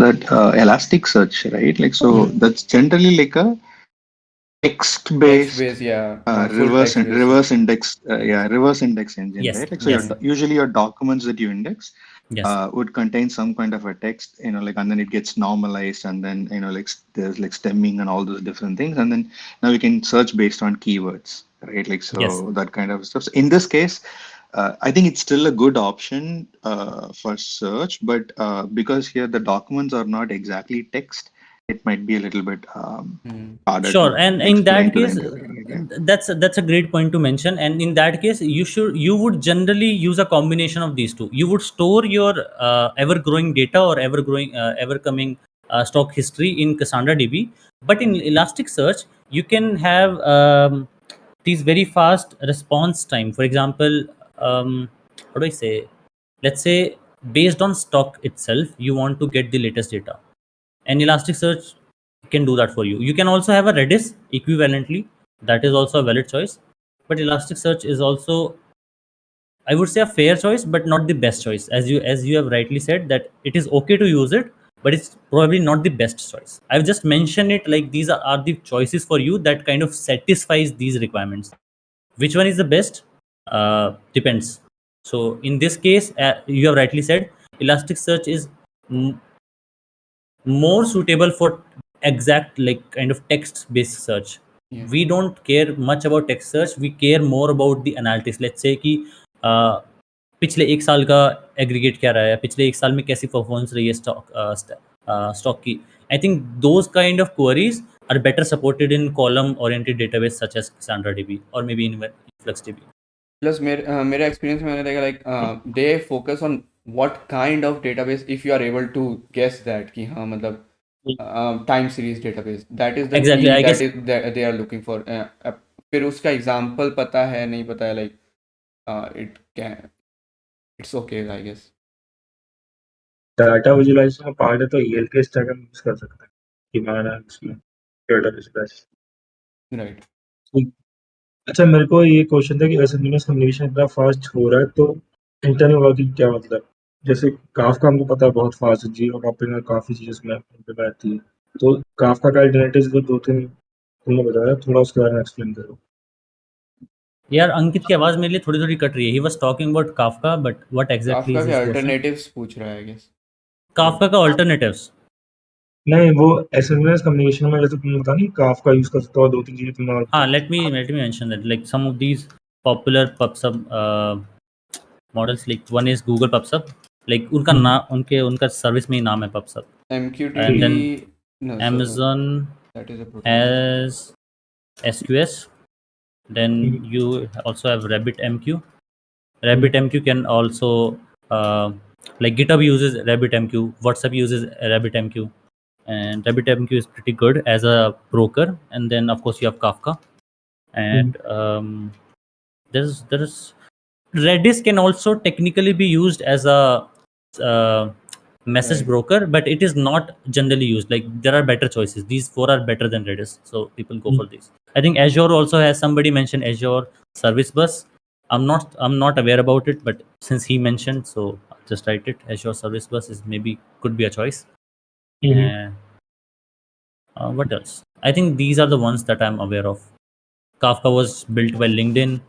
that Elasticsearch, right? Like so, that's generally like a text-based full text-based. reverse index, reverse index engine, Yes, right? Like so, yes. usually your documents that you index Yes. would contain some kind of a text, like, and then it gets normalized, and then like there's like stemming and all those different things, and then now you can search based on keywords, right? Like so, Yes. that kind of stuff. So in this case, I think it's still a good option for search, but because here the documents are not exactly text, it might be a little bit harder. Sure, to and in explain that to the case, interviewer, right? that's a great point to mention. And in that case, you would generally use a combination of these two. You would store your ever growing data or ever coming stock history in Cassandra DB, but in Elasticsearch you can have these very fast response time. For example, how do I say? Let's say based on stock itself, you want to get the latest data, and Elasticsearch can do that for you. You can also have a Redis equivalently. That is also a valid choice. But Elasticsearch is also, I would say, a fair choice, but not the best choice. As you have rightly said, that it is okay to use it, but it's probably not the best choice. I've just mentioned it like these are the choices for you that kind of satisfies these requirements. Which one is the best? Depends. So in this case, you have rightly said, Elasticsearch is more suitable for exact like kind of text based search. We don't care much about text search, we care more about the analytics. Let's say कि पिछले एक साल का aggregate क्या रहा है, पिछले एक साल में कैसी परफॉर्मेंस रही है स्टॉक की. I think those kind of queries are better supported in column oriented database such as Cassandra DB or maybe in InfluxDB. Plus मेरा एक्सपीरियंस में मैंने देखा like they focus on what kind of database, if you are able to guess that कि हाँ मतलब time series database, that is the Exactly, I guess. They are looking for. फिर उसका example पता है नहीं पता है, like it's okay I guess. Data visualization का पार्ट है तो ELK स्टैक हम यूज कर सकते हैं कि माना इसमें डाटा विजुअलाइजेशन, राइट. अच्छा मेरे को ये क्वेश्चन था कि एसिंक्रोनस कम्युनिकेशन इतना फास्ट हो रहा है तो इंटरनल वर्किंग क्या मतलब. जैसे काफका हमको पता है बहुत फास्ट है, जीरो मॉपिंग और काफी चीजें उसमें इम्प्लीमेंट आती है, तो काफका का अल्टरनेटिव्स भी 2-3 तुमने बताया, थोड़ा उसके बारे में एक्सप्लेन करो. यार अंकित की आवाज मेरे लिए थोड़ी थोड़ी कट रही है. He was talking about Kafka, but what exactly Kafka is के हिज क्वेश्चन? अल्टरनेटिव्स पूछ रहा है आई गेस. काफका का अल्टरनेटिव्स नहीं, वो एसिंक्रोनस कम्युनिकेशन में जैसे तुमने बताया नहीं काफका यूज कर सकते हो, 2-3 चीजें तुमने और हाँ, let me mention that like some of these popular PubSub models, like one is Google PubSub, like उनका सर्विस में ही नाम है PubSub. MQTT, and then no, Amazon that is a protocol. has SQS. Then you also have RabbitMQ. RabbitMQ can also like GitHub uses RabbitMQ, WhatsApp uses RabbitMQ, and RabbitMQ is pretty good as a broker. And then of course you have Kafka, and there's Redis can also technically be used as a message broker, but it is not generally used. Like there are better choices. These 4 are better than Redis, so people go for these. I think Azure also has, somebody mentioned Azure Service Bus. I'm not aware about it, but since he mentioned, so I'll just write it. Azure Service Bus is maybe could be a choice. And what else? I think these are the ones that I'm aware of. Kafka was built by LinkedIn.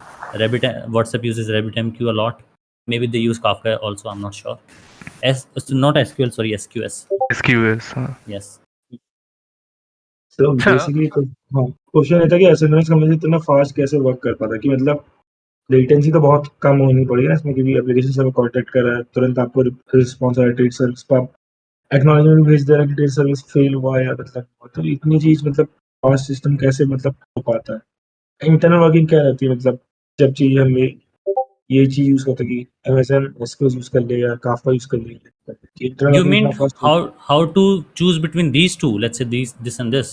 WhatsApp uses RabbitMQ a lot. Maybe they use Kafka also, I'm not sure. Not SQL, sorry, SQS. SQS, हाँ. Yes. तो basically तो हाँ, question ये था कि SMS का message इतना fast कैसे वर्क कर पाता है कि मतलब लेटेंसी तो बहुत कम होनी पड़ेगी ना इसमें, क्योंकि एप्लीकेशन सर्वर कांटेक्ट कर रहा है, तुरंत आपको रिस्पॉन्स आ रहा है, ट्रेड सर्विस पर एक्नॉलेजमेंट भेज दे रहा है कि ट्रेड सर्विस फेल हुआ है या मतलब, तो इतनी चीज मतलब फास्ट सिस्टम कैसे मतलब हो पाता है। इंटरनल वर्किंग क्या रहती है मतलब जब चीज हमें ये चीज यूज करते कि अमेज़न एसक्यूएल यूज कर ले या काफका यूज कर ले, इंटरनल You वर्किंग mean इतना fast how to choose between these two? Let's say this and this.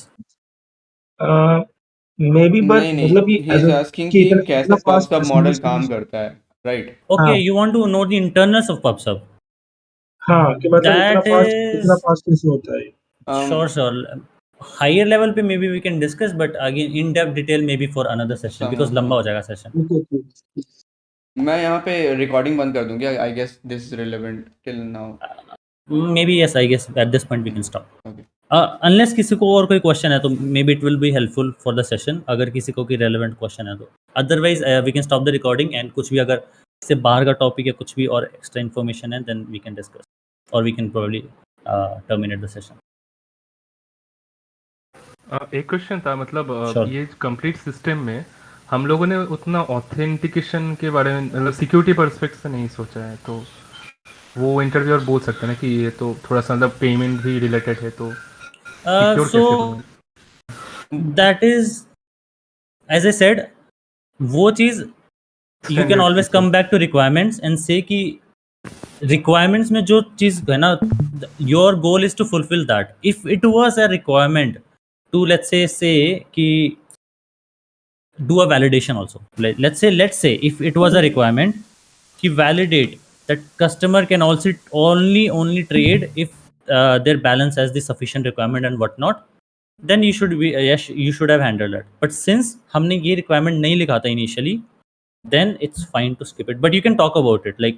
May be, but नहीं नहीं, मतलब ही इज आस्किंग कि कि इतना इतना कैसे फास्ट PubSub मॉडल काम करता है, राइट? Okay, हाँ you want to know the internals of PubSub. हाँ कि मतलब That इतना is फास्ट कैसे होता है। sure. Higher level पे maybe we can discuss, but again in depth detail maybe for another session because लंबा हो जाएगा session. मैं यहाँ पे रिकॉर्डिंग बंद कर दूंगी, I guess this is relevant till now. Maybe yes, I guess at this point we can stop. Okay. Unless किसी को और कोई क्वेश्चन है तो maybe it will be helpful for the session. अगर किसी को कोई relevant क्वेश्चन है तो otherwise we can stop the recording and कुछ भी अगर इससे बाहर का टॉपिक है, कुछ भी और एक्स्ट्रा इन्फॉर्मेशन है, then we can discuss or we can probably terminate the session. एक क्वेश्चन था, मतलब Sure. ये कंप्लीट सिस्टम में हम लोगों ने उतना ऑथेंटिकेशन के बारे में मतलब सिक्योरिटी पर्सपेक्ट से नहीं सोचा है, तो वो इंटरव्यूअर बोल सकते हैं ना कि ये तो थोड़ा सा मतलब पेमेंट भी रिलेटेड है, तो secure कैसे So करें? that is, as I said, वो चीज़ you can always come back to requirements and say कि requirements में जो चीज़ है ना, your goal is to fulfill that. If it was a requirement to let's say कि do a validation also. Let's say if it was a requirement कि validate that customer can also only trade if their balance has the sufficient requirement and whatnot, then you should be yes, you should have handled that. But since हमने ये requirement नहीं लिखा था initially, then it's fine to skip it. But you can talk about it, like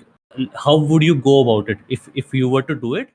how would you go about it if you were to do it.